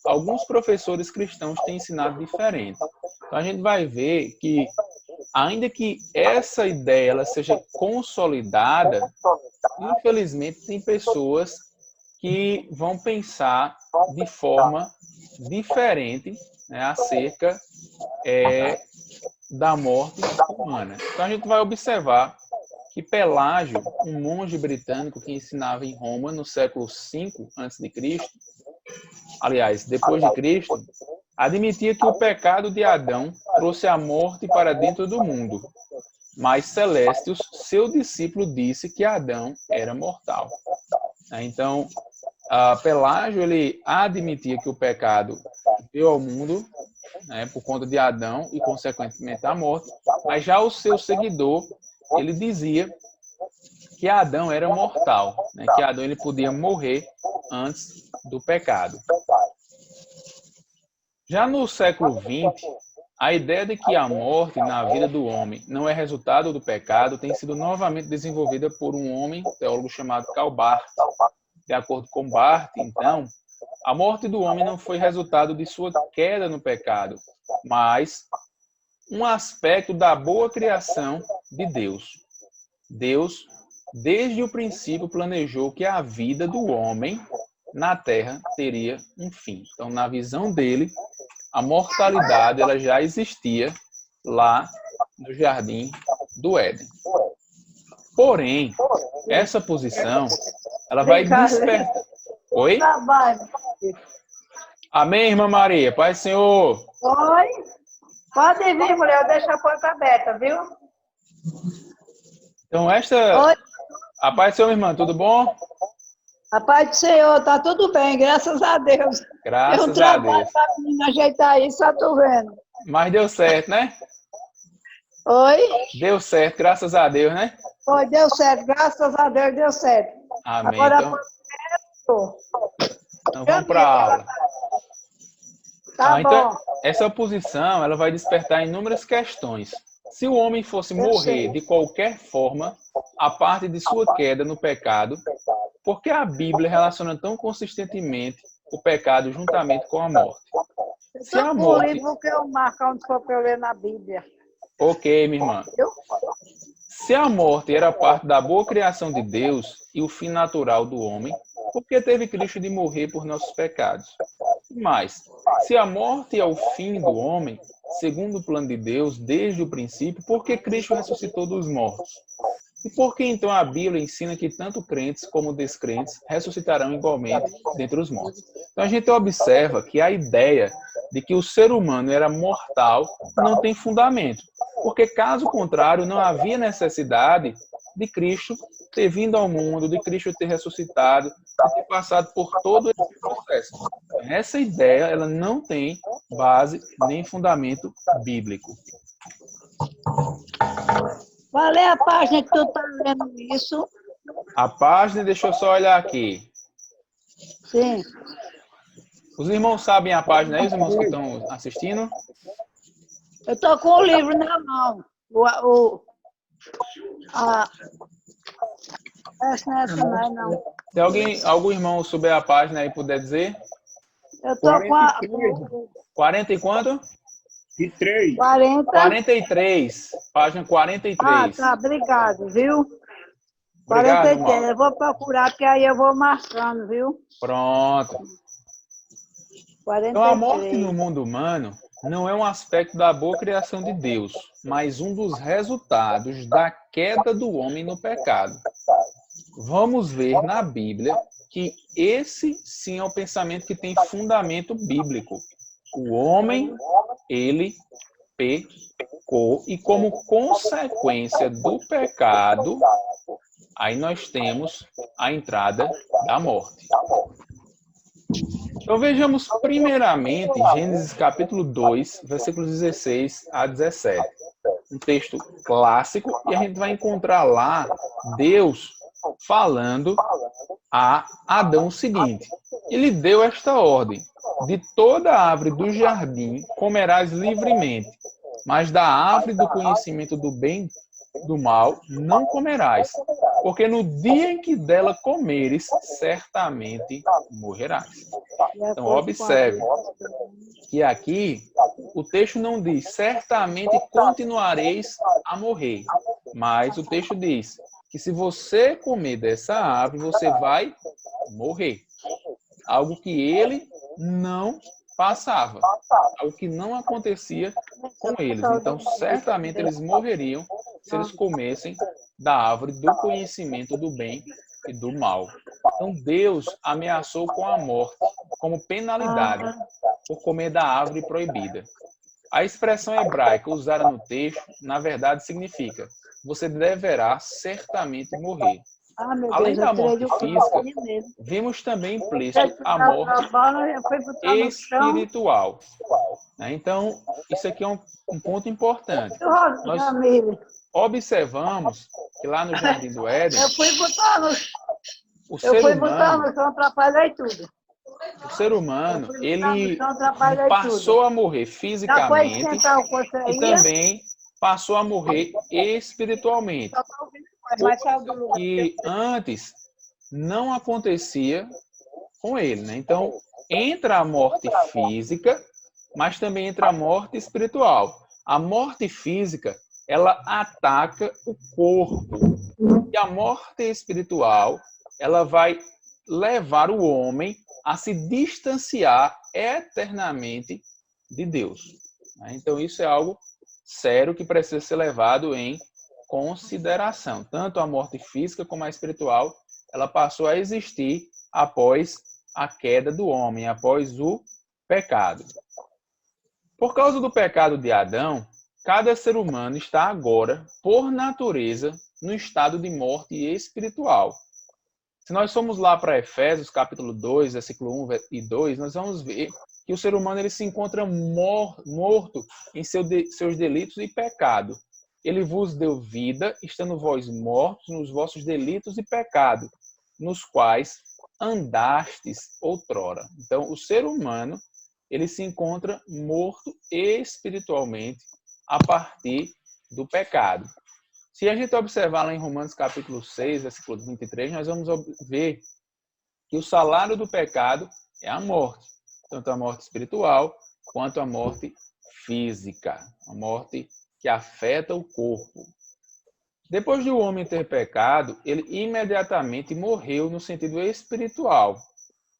alguns professores cristãos têm ensinado diferente. Então, a gente vai ver que, ainda que essa ideia ela seja consolidada, infelizmente tem pessoas que vão pensar de forma diferente, né, acerca da morte humana. Então a gente vai observar que Pelágio, um monge britânico que ensinava em Roma no século V a.C., aliás, depois de Cristo, admitia que o pecado de Adão trouxe a morte para dentro do mundo. Mas Celestius, seu discípulo, disse que Adão era mortal. Então, Pelágio ele admitia que o pecado veio ao mundo, né, por conta de Adão e, consequentemente, a morte. Mas já o seu seguidor, ele dizia que Adão era mortal, né, que Adão ele podia morrer antes do pecado. Já no século XX, a ideia de que a morte na vida do homem não é resultado do pecado tem sido novamente desenvolvida por um homem, teólogo chamado Karl Barth. De acordo com Barth, então, a morte do homem não foi resultado de sua queda no pecado, mas um aspecto da boa criação de Deus. Deus, desde o princípio, planejou que a vida do homem na Terra teria um fim. Então, na visão dele, a mortalidade ela já existia lá no Jardim do Éden. Porém, essa posição ela vai despertar. Oi? Amém, irmã Maria? Pai do Senhor. Oi? Pode vir, mulher, deixa a porta aberta, viu? Então, Oi? A paz do Senhor, irmã, tudo bom? A paz do Senhor, tá tudo bem, graças a Deus. Graças a Deus. Pra mim ajeitar isso, só tô vendo. Mas deu certo, né? Oi? Deu certo, graças a Deus, né? Foi, deu certo, graças a Deus deu certo. Amém. Agora, então vamos para a aula. Tá então, bom. essa oposição ela vai despertar inúmeras questões. Se o homem fosse morrer de qualquer forma, a parte de sua queda no pecado, por que a Bíblia relaciona tão consistentemente o pecado juntamente com a morte? Se a morte... O livro que eu marco onde for para eu ler na Bíblia. Ok, minha irmã. Se a morte era parte da boa criação de Deus e o fim natural do homem, por que teve Cristo de morrer por nossos pecados? Mas, se a morte é o fim do homem, segundo o plano de Deus, desde o princípio, por que Cristo ressuscitou dos mortos? E por que então a Bíblia ensina que tanto crentes como descrentes ressuscitarão igualmente dentre os mortos? Então a gente observa que a ideia de que o ser humano era mortal não tem fundamento, porque caso contrário não havia necessidade de Cristo ter vindo ao mundo, de Cristo ter ressuscitado, de ter passado por todo esse processo. Essa ideia ela não tem base nem fundamento bíblico. Qual é a página que tu está lendo isso? A página, deixa eu só olhar aqui. Sim. Os irmãos sabem a página aí, os irmãos que estão assistindo? Eu estou com o livro na mão. Essa não é essa mais, não. Se algum irmão souber a página aí puder dizer? Eu estou com a... 40 e quanto? E 3. 43. Página 43. Ah, tá. Obrigado, viu? Obrigado, 43. irmão. Eu vou procurar, porque aí eu vou marcando, viu? Pronto. 43. Então, a morte no mundo humano não é um aspecto da boa criação de Deus, mas um dos resultados da queda do homem no pecado. Vamos ver na Bíblia que esse sim é o pensamento que tem fundamento bíblico. O homem, ele pecou e como consequência do pecado, aí nós temos a entrada da morte. Então vejamos primeiramente Gênesis capítulo 2, versículos 16 a 17. um texto clássico, e a gente vai encontrar lá Deus falando a Adão o seguinte: ele deu esta ordem: de toda árvore do jardim comerás livremente, mas da árvore do conhecimento do bem e do mal não comerás, porque no dia em que dela comeres, certamente morrerás. Então, observe que aqui o texto não diz certamente continuareis a morrer, mas o texto diz que se você comer dessa árvore, você vai morrer. Algo que ele não passava, algo que não acontecia com eles. Então, certamente eles morreriam se eles comessem da árvore do conhecimento do bem e do mal. Então, Deus ameaçou com a morte como penalidade por comer da árvore proibida. A expressão hebraica usada no texto, na verdade, significa: você deverá certamente morrer. Além da morte física, vimos também implícito a morte espiritual. Então, isso aqui é um ponto importante. Nós observamos que lá no Jardim do Éden, o ser humano, ele passou a morrer fisicamente e também passou a morrer espiritualmente. Que antes não acontecia com ele, né? Então, entra a morte física, mas também entra a morte espiritual. A morte física, ela ataca o corpo. E a morte espiritual, ela vai levar o homem a se distanciar eternamente de Deus. Então, isso é algo sério que precisa ser levado em consideração. Tanto a morte física como a espiritual, ela passou a existir após a queda do homem, após o pecado. Por causa do pecado de Adão, cada ser humano está agora, por natureza, no estado de morte espiritual. Se nós formos lá para Efésios, capítulo 2, versículo 1 e 2, nós vamos ver que o ser humano ele se encontra morto em seus delitos e pecado. Ele vos deu vida, estando vós mortos nos vossos delitos e pecado, nos quais andastes outrora. Então, o ser humano, ele se encontra morto espiritualmente a partir do pecado. Se a gente observar lá em Romanos capítulo 6, versículo 23, nós vamos ver que o salário do pecado é a morte, tanto a morte espiritual quanto a morte física, a morte que afeta o corpo. Depois de o homem ter pecado, ele imediatamente morreu no sentido espiritual.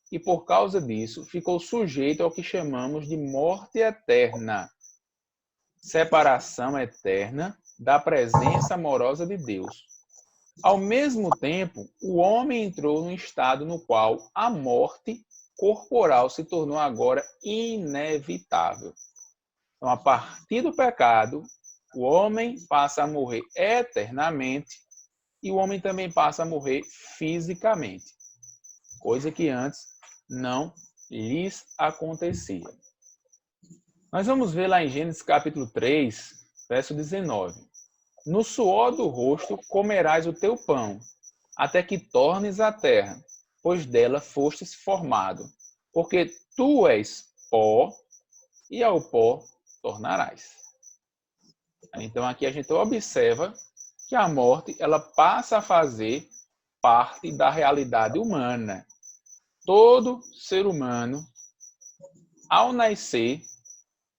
E por causa disso, ficou sujeito ao que chamamos de morte eterna. Separação eterna da presença amorosa de Deus. Ao mesmo tempo, o homem entrou num estado no qual a morte corporal se tornou agora inevitável. Então, a partir do pecado, o homem passa a morrer eternamente e o homem também passa a morrer fisicamente, coisa que antes não lhes acontecia. Nós vamos ver lá em Gênesis capítulo 3, verso 19. No suor do rosto comerás o teu pão, até que tornes a terra, pois dela fostes formado, porque tu és pó e ao pó tornarás. Então, aqui a gente observa que a morte ela passa a fazer parte da realidade humana. Todo ser humano, ao nascer,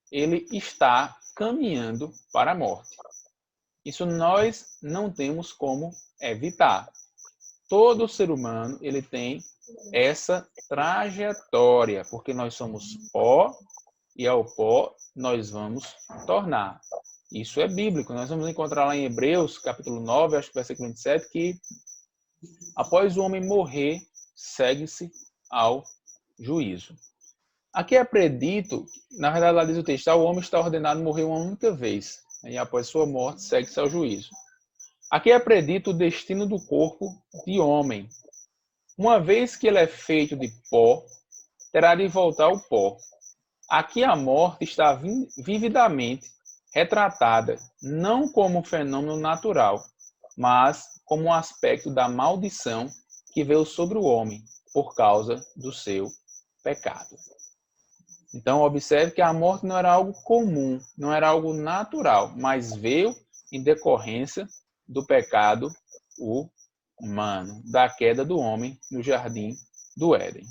ele está caminhando para a morte. Isso nós não temos como evitar. Todo ser humano ele tem essa trajetória, porque nós somos pó e ao pó nós vamos tornar. Isso é bíblico. Nós vamos encontrar lá em Hebreus, capítulo 9, acho que versículo 27, que após o homem morrer, segue-se ao juízo. Aqui é predito, na verdade lá diz o texto, o homem está ordenado a morrer uma única vez, e após sua morte, segue-se ao juízo. Aqui é predito o destino do corpo de homem. Uma vez que ele é feito de pó, terá de voltar ao pó. Aqui a morte está vividamente retratada não como um fenômeno natural, mas como um aspecto da maldição que veio sobre o homem por causa do seu pecado. Então, observe que a morte não era algo comum, não era algo natural, mas veio em decorrência do pecado humano, da queda do homem no jardim do Éden.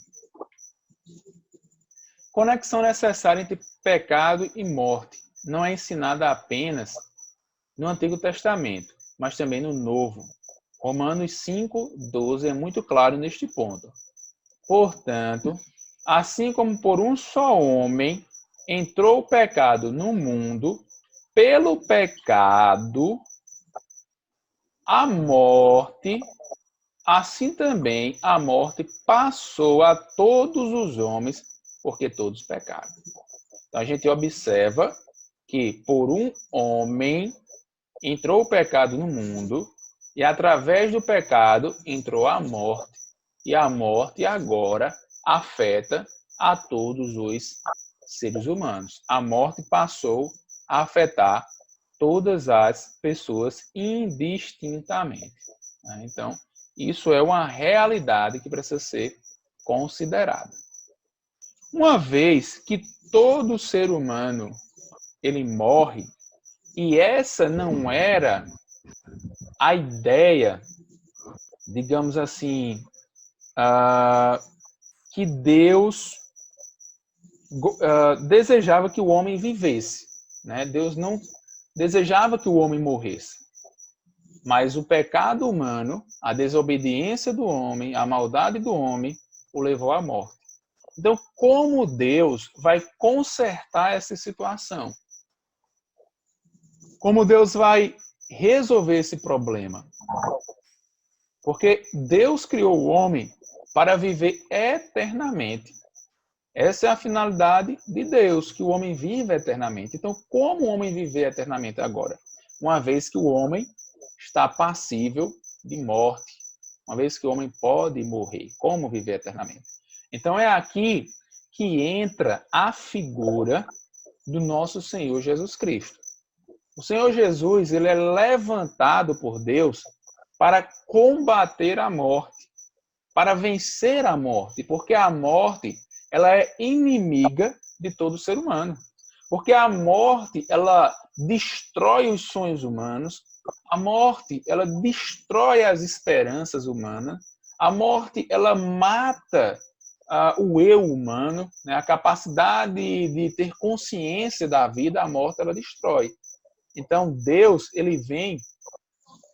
Conexão necessária entre pecado e morte não é ensinada apenas no Antigo Testamento, mas também no Novo. Romanos 5:12 é muito claro neste ponto. Portanto, assim como por um só homem entrou o pecado no mundo, pelo pecado, a morte, assim também a morte passou a todos os homens, porque todos pecaram. Então a gente observa que por um homem entrou o pecado no mundo, e através do pecado entrou a morte, e a morte agora afeta a todos os seres humanos. A morte passou a afetar todas as pessoas indistintamente. Então, isso é uma realidade que precisa ser considerada. Uma vez que todo ser humano ele morre, e essa não era a ideia, digamos assim, que Deus desejava que o homem vivesse, né? Deus não desejava que o homem morresse. Mas o pecado humano, a desobediência do homem, a maldade do homem, o levou à morte. Então, como Deus vai consertar essa situação? Como Deus vai resolver esse problema? Porque Deus criou o homem para viver eternamente. Essa é a finalidade de Deus, que o homem viva eternamente. Então, como o homem viver eternamente agora? Uma vez que o homem está passível de morte, uma vez que o homem pode morrer, como viver eternamente? Então, é aqui que entra a figura do nosso Senhor Jesus Cristo. O Senhor Jesus, ele é levantado por Deus para combater a morte, para vencer a morte, porque a morte ela é inimiga de todo ser humano. Porque a morte, ela destrói os sonhos humanos, a morte, ela destrói as esperanças humanas, a morte, ela mata o eu humano, né? A capacidade de ter consciência da vida, a morte, ela destrói. Então, Deus, ele vem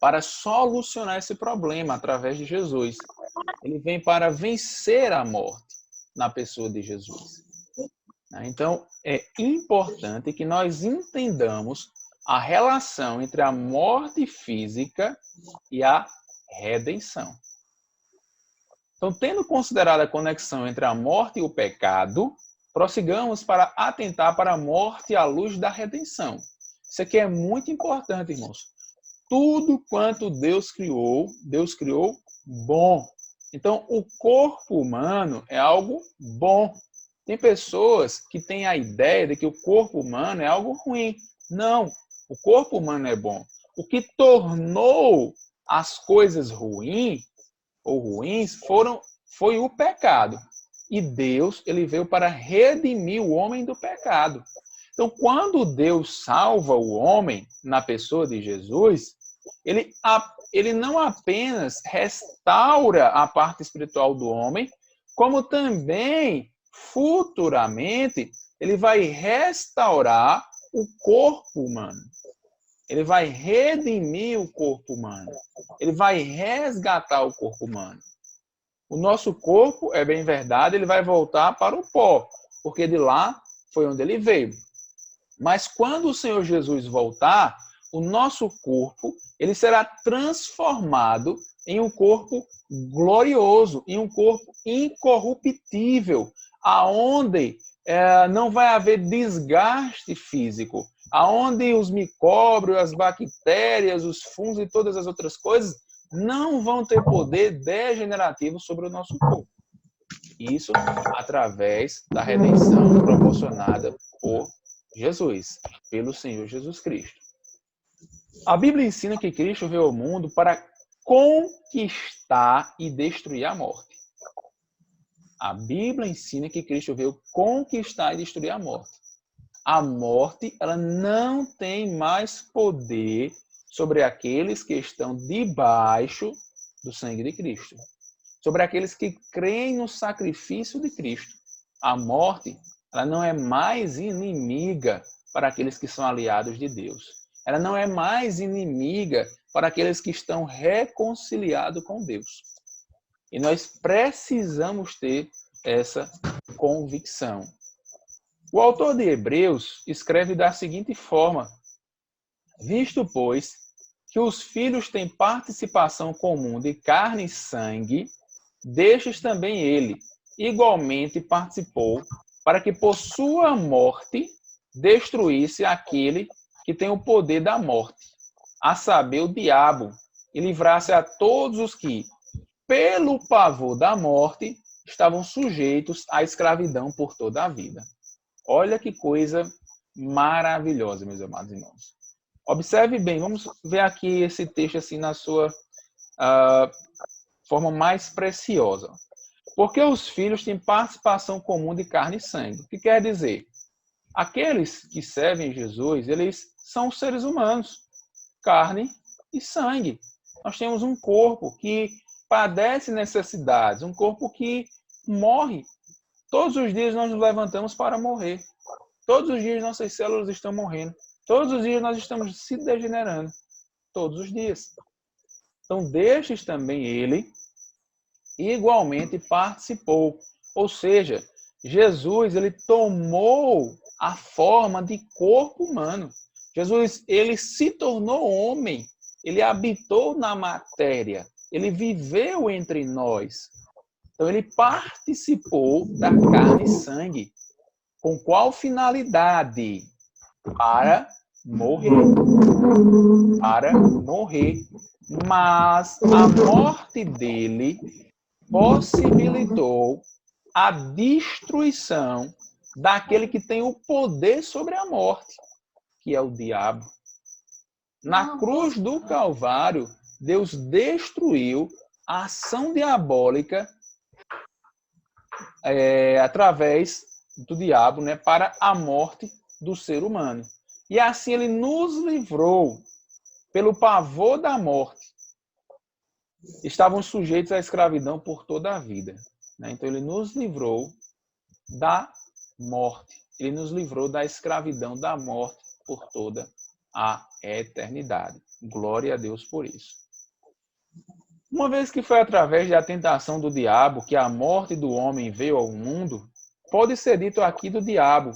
para solucionar esse problema através de Jesus. Ele vem para vencer a morte na pessoa de Jesus. Então, é importante que nós entendamos a relação entre a morte física e a redenção. Então, tendo considerado a conexão entre a morte e o pecado, prossigamos para atentar para a morte à luz da redenção. Isso aqui é muito importante, irmãos. Tudo quanto Deus criou bom. Então, o corpo humano é algo bom. Tem pessoas que têm a ideia de que o corpo humano é algo ruim. Não, o corpo humano é bom. O que tornou as coisas ruins foi o pecado. E Deus, ele veio para redimir o homem do pecado. Então, quando Deus salva o homem na pessoa de Jesus, ele não apenas restaura a parte espiritual do homem, como também, futuramente, ele vai restaurar o corpo humano. Ele vai redimir o corpo humano. Ele vai resgatar o corpo humano. O nosso corpo, é bem verdade, ele vai voltar para o pó, porque de lá foi onde ele veio. Mas quando o Senhor Jesus voltar, o nosso corpo ele será transformado em um corpo glorioso, em um corpo incorruptível, aonde não vai haver desgaste físico, aonde os micróbios, as bactérias, os fungos e todas as outras coisas não vão ter poder degenerativo sobre o nosso corpo. Isso através da redenção proporcionada por Jesus, pelo Senhor Jesus Cristo. A Bíblia ensina que Cristo veio ao mundo para conquistar e destruir a morte. A Bíblia ensina que Cristo veio conquistar e destruir a morte. A morte, ela não tem mais poder sobre aqueles que estão debaixo do sangue de Cristo. Sobre aqueles que creem no sacrifício de Cristo. A morte, ela não é mais inimiga para aqueles que são aliados de Deus. Ela não é mais inimiga para aqueles que estão reconciliados com Deus. E nós precisamos ter essa convicção. O autor de Hebreus escreve da seguinte forma: visto, pois, que os filhos têm participação comum de carne e sangue, destes também ele, igualmente participou, para que por sua morte destruísse aquele que tem o poder da morte, a saber, o diabo, e livrasse a todos os que, pelo pavor da morte, estavam sujeitos à escravidão por toda a vida. Olha que coisa maravilhosa, meus amados irmãos. Observe bem, vamos ver aqui esse texto assim na sua forma mais preciosa. Porque os filhos têm participação comum de carne e sangue. O que quer dizer? Aqueles que servem Jesus, eles são seres humanos, carne e sangue. Nós temos um corpo que padece necessidades, um corpo que morre. Todos os dias nós nos levantamos para morrer. Todos os dias nossas células estão morrendo. Todos os dias nós estamos se degenerando. Todos os dias. Então, destes também ele igualmente participou. Ou seja, Jesus, ele tomou a forma de corpo humano. Jesus, ele se tornou homem. Ele habitou na matéria. Ele viveu entre nós. Então, ele participou da carne e sangue. Com qual finalidade? Para morrer. Para morrer. Mas a morte dele possibilitou a destruição daquele que tem o poder sobre a morte, que é o diabo. Na cruz do Calvário, Deus destruiu a ação diabólica através do diabo, né, para a morte do ser humano. E assim ele nos livrou pelo pavor da morte. Estavam sujeitos à escravidão por toda a vida. Né? Então ele nos livrou da morte. Ele nos livrou da escravidão da morte por toda a eternidade. Glória a Deus por isso. Uma vez que foi através da tentação do diabo que a morte do homem veio ao mundo, pode ser dito aqui do diabo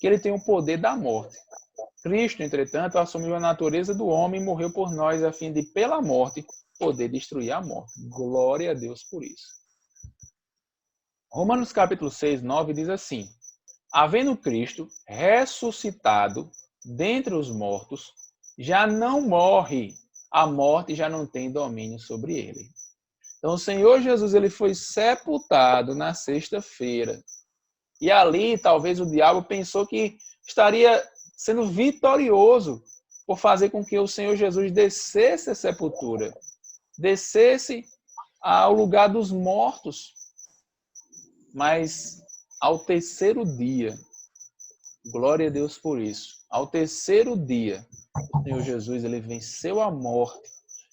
que ele tem o poder da morte. Cristo, entretanto, assumiu a natureza do homem e morreu por nós a fim de, pela morte, poder destruir a morte. Glória a Deus por isso. Romanos capítulo 6, 9 diz assim: havendo Cristo ressuscitado dentre os mortos, já não morre, a morte já não tem domínio sobre ele. Então o Senhor Jesus, ele foi sepultado na sexta-feira. E ali talvez o diabo pensou que estaria sendo vitorioso por fazer com que o Senhor Jesus descesse à sepultura, descesse ao lugar dos mortos. Mas ao terceiro dia, glória a Deus por isso, ao terceiro dia, o Senhor Jesus, ele venceu a morte.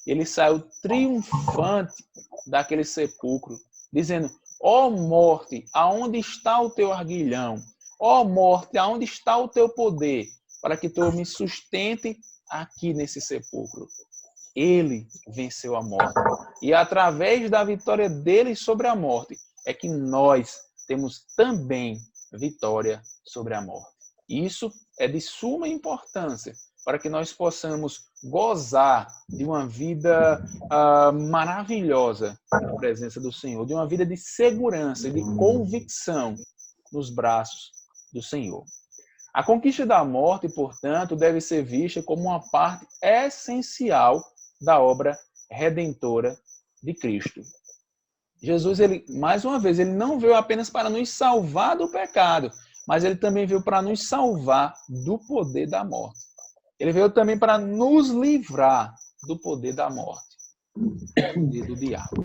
Ele saiu triunfante daquele sepulcro, dizendo: ó morte, aonde está o teu arguilhão? Ó morte, aonde está o teu poder? Para que tu me sustente aqui nesse sepulcro. Ele venceu a morte. E através da vitória dele sobre a morte, é que nós temos também vitória sobre a morte. Isso é de suma importância para que nós possamos gozar de uma vida maravilhosa na presença do Senhor, de uma vida de segurança e de convicção nos braços do Senhor. A conquista da morte, portanto, deve ser vista como uma parte essencial da obra redentora de Cristo. Jesus, ele, mais uma vez, ele não veio apenas para nos salvar do pecado, mas ele também veio para nos salvar do poder da morte. Ele veio também para nos livrar do poder da morte, do poder do diabo.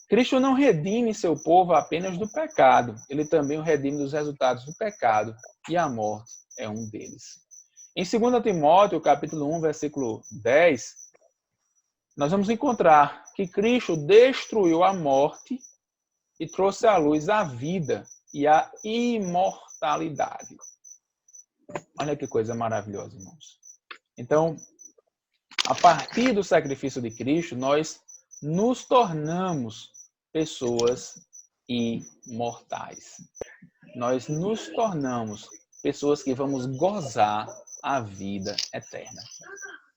Cristo não redime seu povo apenas do pecado, ele também o redime dos resultados do pecado, e a morte é um deles. Em 2 Timóteo, capítulo 1, versículo 10, nós vamos encontrar que Cristo destruiu a morte e trouxe à luz a vida e a imortalidade. Olha que coisa maravilhosa, irmãos. Então, a partir do sacrifício de Cristo, nós nos tornamos pessoas imortais. Nós nos tornamos pessoas que vamos gozar a vida eterna.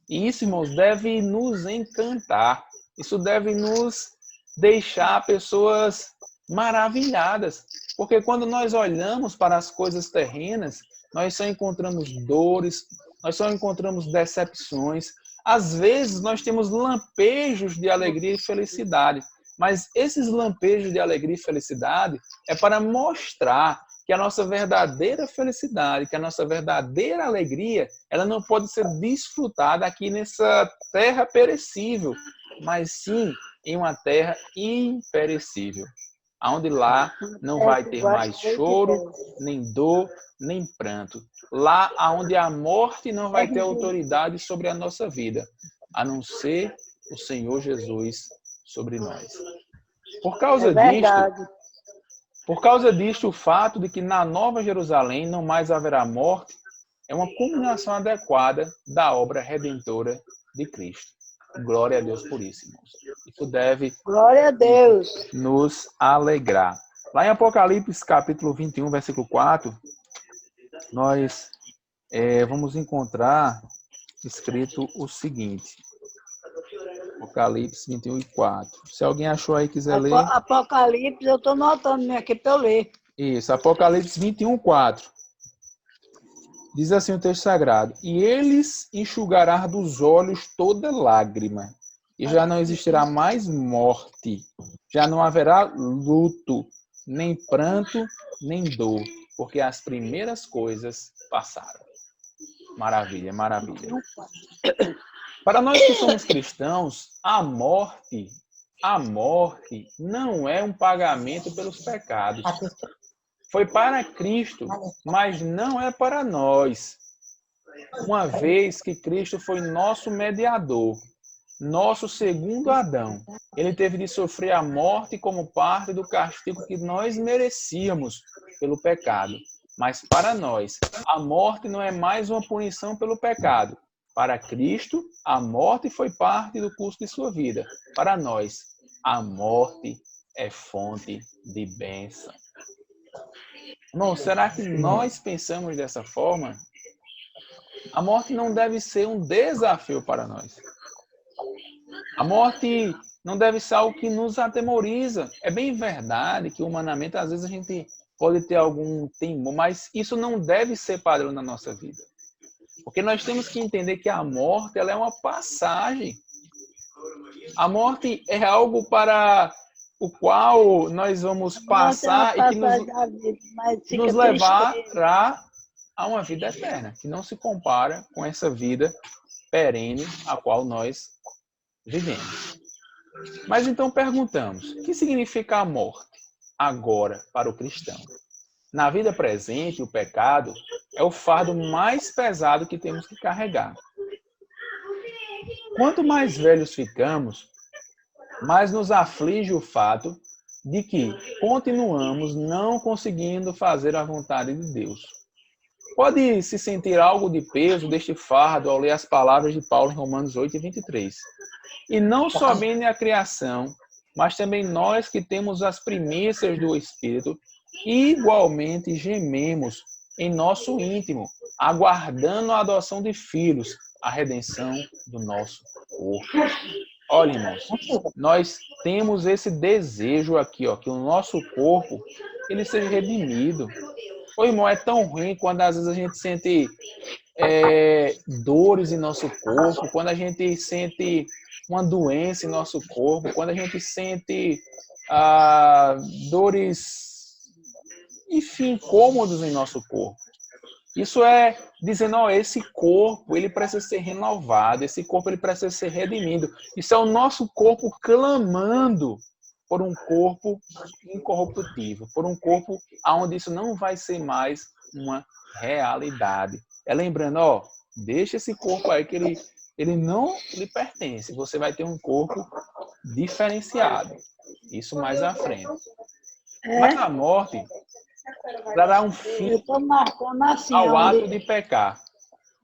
E isso, irmãos, deve nos encantar. Isso deve nos deixar pessoas maravilhadas. Porque quando nós olhamos para as coisas terrenas, nós só encontramos dores, nós só encontramos decepções. Às vezes, nós temos lampejos de alegria e felicidade. Mas esses lampejos de alegria e felicidade é para mostrar que a nossa verdadeira felicidade, que a nossa verdadeira alegria, ela não pode ser desfrutada aqui nessa terra perecível, mas sim em uma terra imperecível, onde lá não vai ter mais choro, nem dor, nem pranto. Lá onde a morte não vai ter autoridade sobre a nossa vida, a não ser o Senhor Jesus sobre nós. Por causa disto, o fato de que na Nova Jerusalém não mais haverá morte é uma culminação adequada da obra redentora de Cristo. Glória a Deus por isso, irmãos. Isso deve Glória a Deus. Nos alegrar. Lá em Apocalipse, capítulo 21, versículo 4, nós vamos encontrar escrito o seguinte. Apocalipse 21 e 4. Se alguém achou aí e quiser ler. Apocalipse, eu estou notando aqui para eu ler. Isso, Apocalipse 21, 4. Diz assim o texto sagrado: e eles enxugará dos olhos toda lágrima, e já não existirá mais morte, já não haverá luto, nem pranto, nem dor, porque as primeiras coisas passaram. Maravilha, maravilha. Para nós que somos cristãos, a morte não é um pagamento pelos pecados. Foi para Cristo, mas não é para nós. Uma vez que Cristo foi nosso mediador, nosso segundo Adão, ele teve de sofrer a morte como parte do castigo que nós merecíamos pelo pecado. Mas para nós, a morte não é mais uma punição pelo pecado. Para Cristo, a morte foi parte do curso de sua vida. Para nós, a morte é fonte de bênção. Irmão, será que nós pensamos dessa forma? A morte não deve ser um desafio para nós. A morte não deve ser algo que nos atemoriza. É bem verdade que humanamente, às vezes, a gente pode ter algum temor, mas isso não deve ser padrão na nossa vida. Porque nós temos que entender que a morte ela é uma passagem. A morte é algo para o qual nós vamos passar e que nos levará a uma vida eterna, que não se compara com essa vida perene a qual nós vivemos. Mas então perguntamos, o que significa a morte agora para o cristão? Na vida presente, o pecado é o fardo mais pesado que temos que carregar. Quanto mais velhos ficamos, mais nos aflige o fato de que continuamos não conseguindo fazer a vontade de Deus. Pode se sentir algo de peso deste fardo ao ler as palavras de Paulo em Romanos 8 e 23. E não somente a criação, mas também nós que temos as primícias do Espírito, igualmente gememos em nosso íntimo, aguardando a adoção de filhos, a redenção do nosso corpo. Olha, irmãos, nós temos esse desejo aqui, ó, que o nosso corpo ele seja redimido. Ô, irmão, é tão ruim quando às vezes a gente sente dores em nosso corpo, quando a gente sente uma doença em nosso corpo, quando a gente sente dores enfim, incômodos em nosso corpo. Isso é dizendo, ó, esse corpo, ele precisa ser renovado, esse corpo, ele precisa ser redimido. Isso é o nosso corpo clamando por um corpo incorruptível, por um corpo onde isso não vai ser mais uma realidade. É lembrando, ó, deixa esse corpo aí que ele não lhe pertence. Você vai ter um corpo diferenciado. Isso mais à frente. Mas a morte dará um fim ao ato de pecar.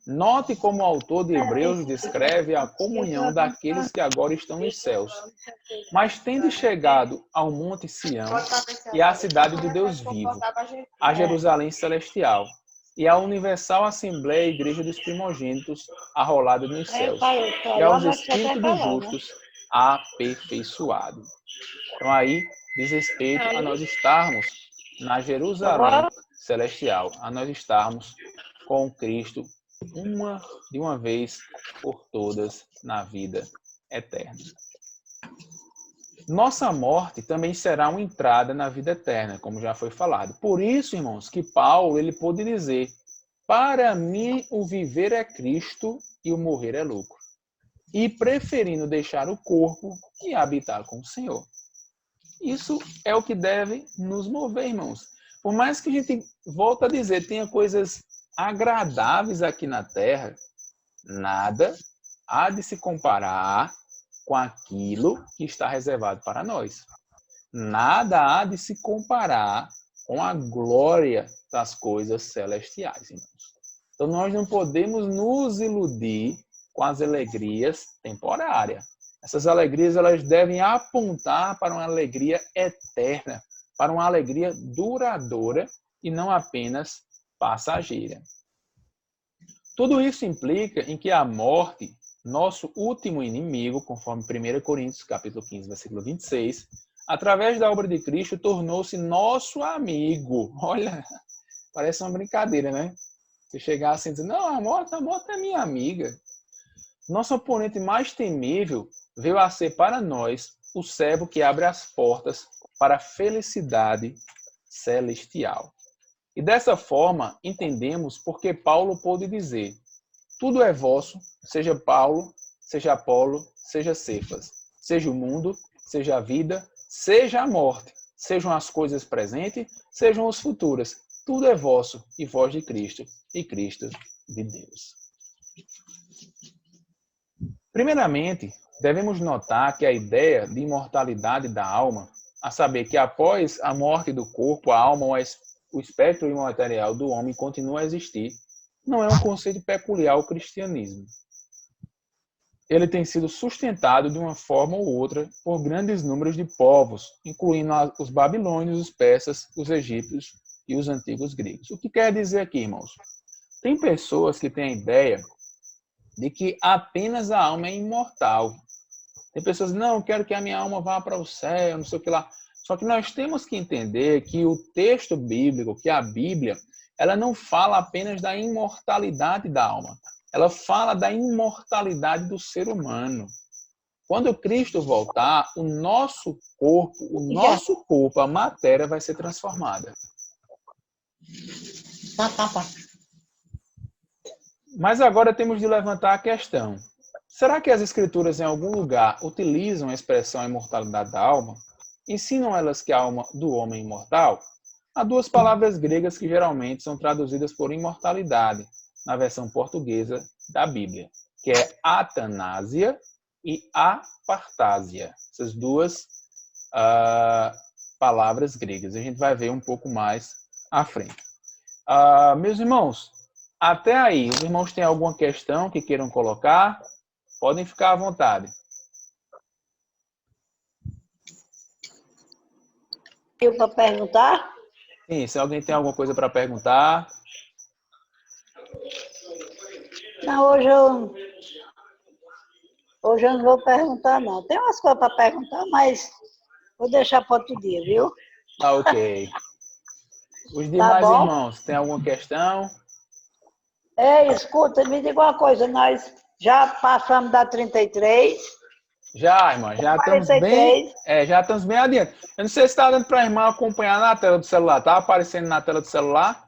Note como o autor de Hebreus descreve a comunhão daqueles que agora estão nos céus. Mas tendo chegado ao Monte Sião e à cidade do Deus vivo, a Jerusalém celestial, e à universal Assembleia e Igreja dos Primogênitos arrolada nos céus, e aos Espíritos dos justos aperfeiçoados. Então aí diz respeito a nós estarmos na Jerusalém celestial, a nós estarmos com Cristo de uma vez por todas na vida eterna. Nossa morte também será uma entrada na vida eterna, como já foi falado. Por isso, irmãos, que Paulo ele pôde dizer: para mim o viver é Cristo e o morrer é lucro. E preferindo deixar o corpo e habitar com o Senhor. Isso é o que deve nos mover, irmãos. Por mais que a gente, volta a dizer, tenha coisas agradáveis aqui na Terra, nada há de se comparar com aquilo que está reservado para nós. Nada há de se comparar com a glória das coisas celestiais, irmãos. Então, nós não podemos nos iludir com as alegrias temporárias. Essas alegrias elas devem apontar para uma alegria eterna, para uma alegria duradoura e não apenas passageira. Tudo isso implica em que a morte, nosso último inimigo, conforme 1 Coríntios capítulo 15, versículo 26, através da obra de Cristo, tornou-se nosso amigo. Olha, parece uma brincadeira, né? Se chegar assim e dizer, não, a morte é minha amiga. Nosso oponente mais temível veio a ser para nós o servo que abre as portas para a felicidade celestial. E dessa forma, entendemos porque Paulo pôde dizer, tudo é vosso, seja Paulo, seja Apolo, seja Cefas, seja o mundo, seja a vida, seja a morte, sejam as coisas presentes, sejam as futuras, tudo é vosso e vós de Cristo e Cristo de Deus. Primeiramente, devemos notar que a ideia de imortalidade da alma, a saber que após a morte do corpo, a alma ou o espectro imaterial do homem continua a existir, não é um conceito peculiar ao cristianismo. Ele tem sido sustentado de uma forma ou outra por grandes números de povos, incluindo os babilônios, os persas, os egípcios e os antigos gregos. O que quer dizer aqui, irmãos? Tem pessoas que têm a ideia de que apenas a alma é imortal. Tem pessoas que não, eu quero que a minha alma vá para o céu, não sei o que lá. Só que nós temos que entender que o texto bíblico, que a Bíblia, ela não fala apenas da imortalidade da alma. Ela fala da imortalidade do ser humano. Quando Cristo voltar, o nosso corpo, a matéria vai ser transformada. Mas agora temos de levantar a questão. Será que as Escrituras em algum lugar utilizam a expressão imortalidade da alma? Ensinam elas que a alma do homem é imortal? Há duas palavras gregas que geralmente são traduzidas por imortalidade, na versão portuguesa da Bíblia, que é atanásia e apartásia. Essas duas palavras gregas. A gente vai ver um pouco mais à frente. Meus irmãos, até aí, os irmãos têm alguma questão que queiram colocar? Podem ficar à vontade. Eu para perguntar? Sim, se alguém tem alguma coisa para perguntar. Não, hoje eu não vou perguntar, não. Tem umas coisas para perguntar, mas vou deixar para outro dia, viu? Tá ok. Os demais irmãos, tem alguma questão? Escuta, me diga uma coisa, nós já passamos da 33, Já, irmã, já estamos bem. Já estamos bem adiante. Eu não sei se está dando para a irmã acompanhar na tela do celular. Está aparecendo na tela do celular?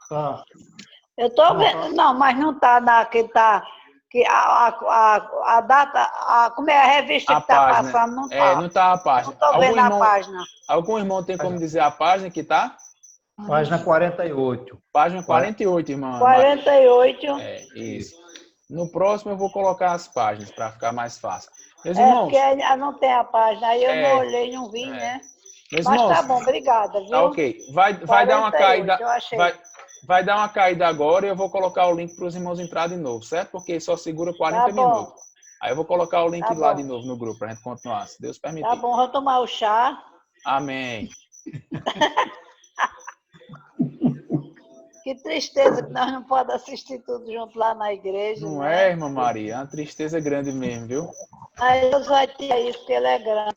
Tá. Eu estou vendo. Não, mas não está naquele. Que a data, como é a revista que está passando, não está. Não está a página. Não estou vendo a página. Algum irmão tem como dizer a página que está? Página 48. Página 48, irmã. 48. Isso. No próximo eu vou colocar as páginas para ficar mais fácil. Meus irmãos, porque não tem a página, aí eu não olhei, não vi, né? Meus Mas irmãos, tá bom, obrigada, viu? Tá ok. Vai dar uma caída. Vai dar uma caída agora e eu vou colocar o link para os irmãos entrar de novo, certo? Porque só segura 40 minutos. Aí eu vou colocar o link lá de novo no grupo para a gente continuar, se Deus permitir. Tá bom, vou tomar o chá. Amém. Que tristeza que nós não podemos assistir tudo junto lá na igreja. Não é, irmã Maria? É uma tristeza grande mesmo, viu? Aí Deus vai ter isso, porque ele é grande.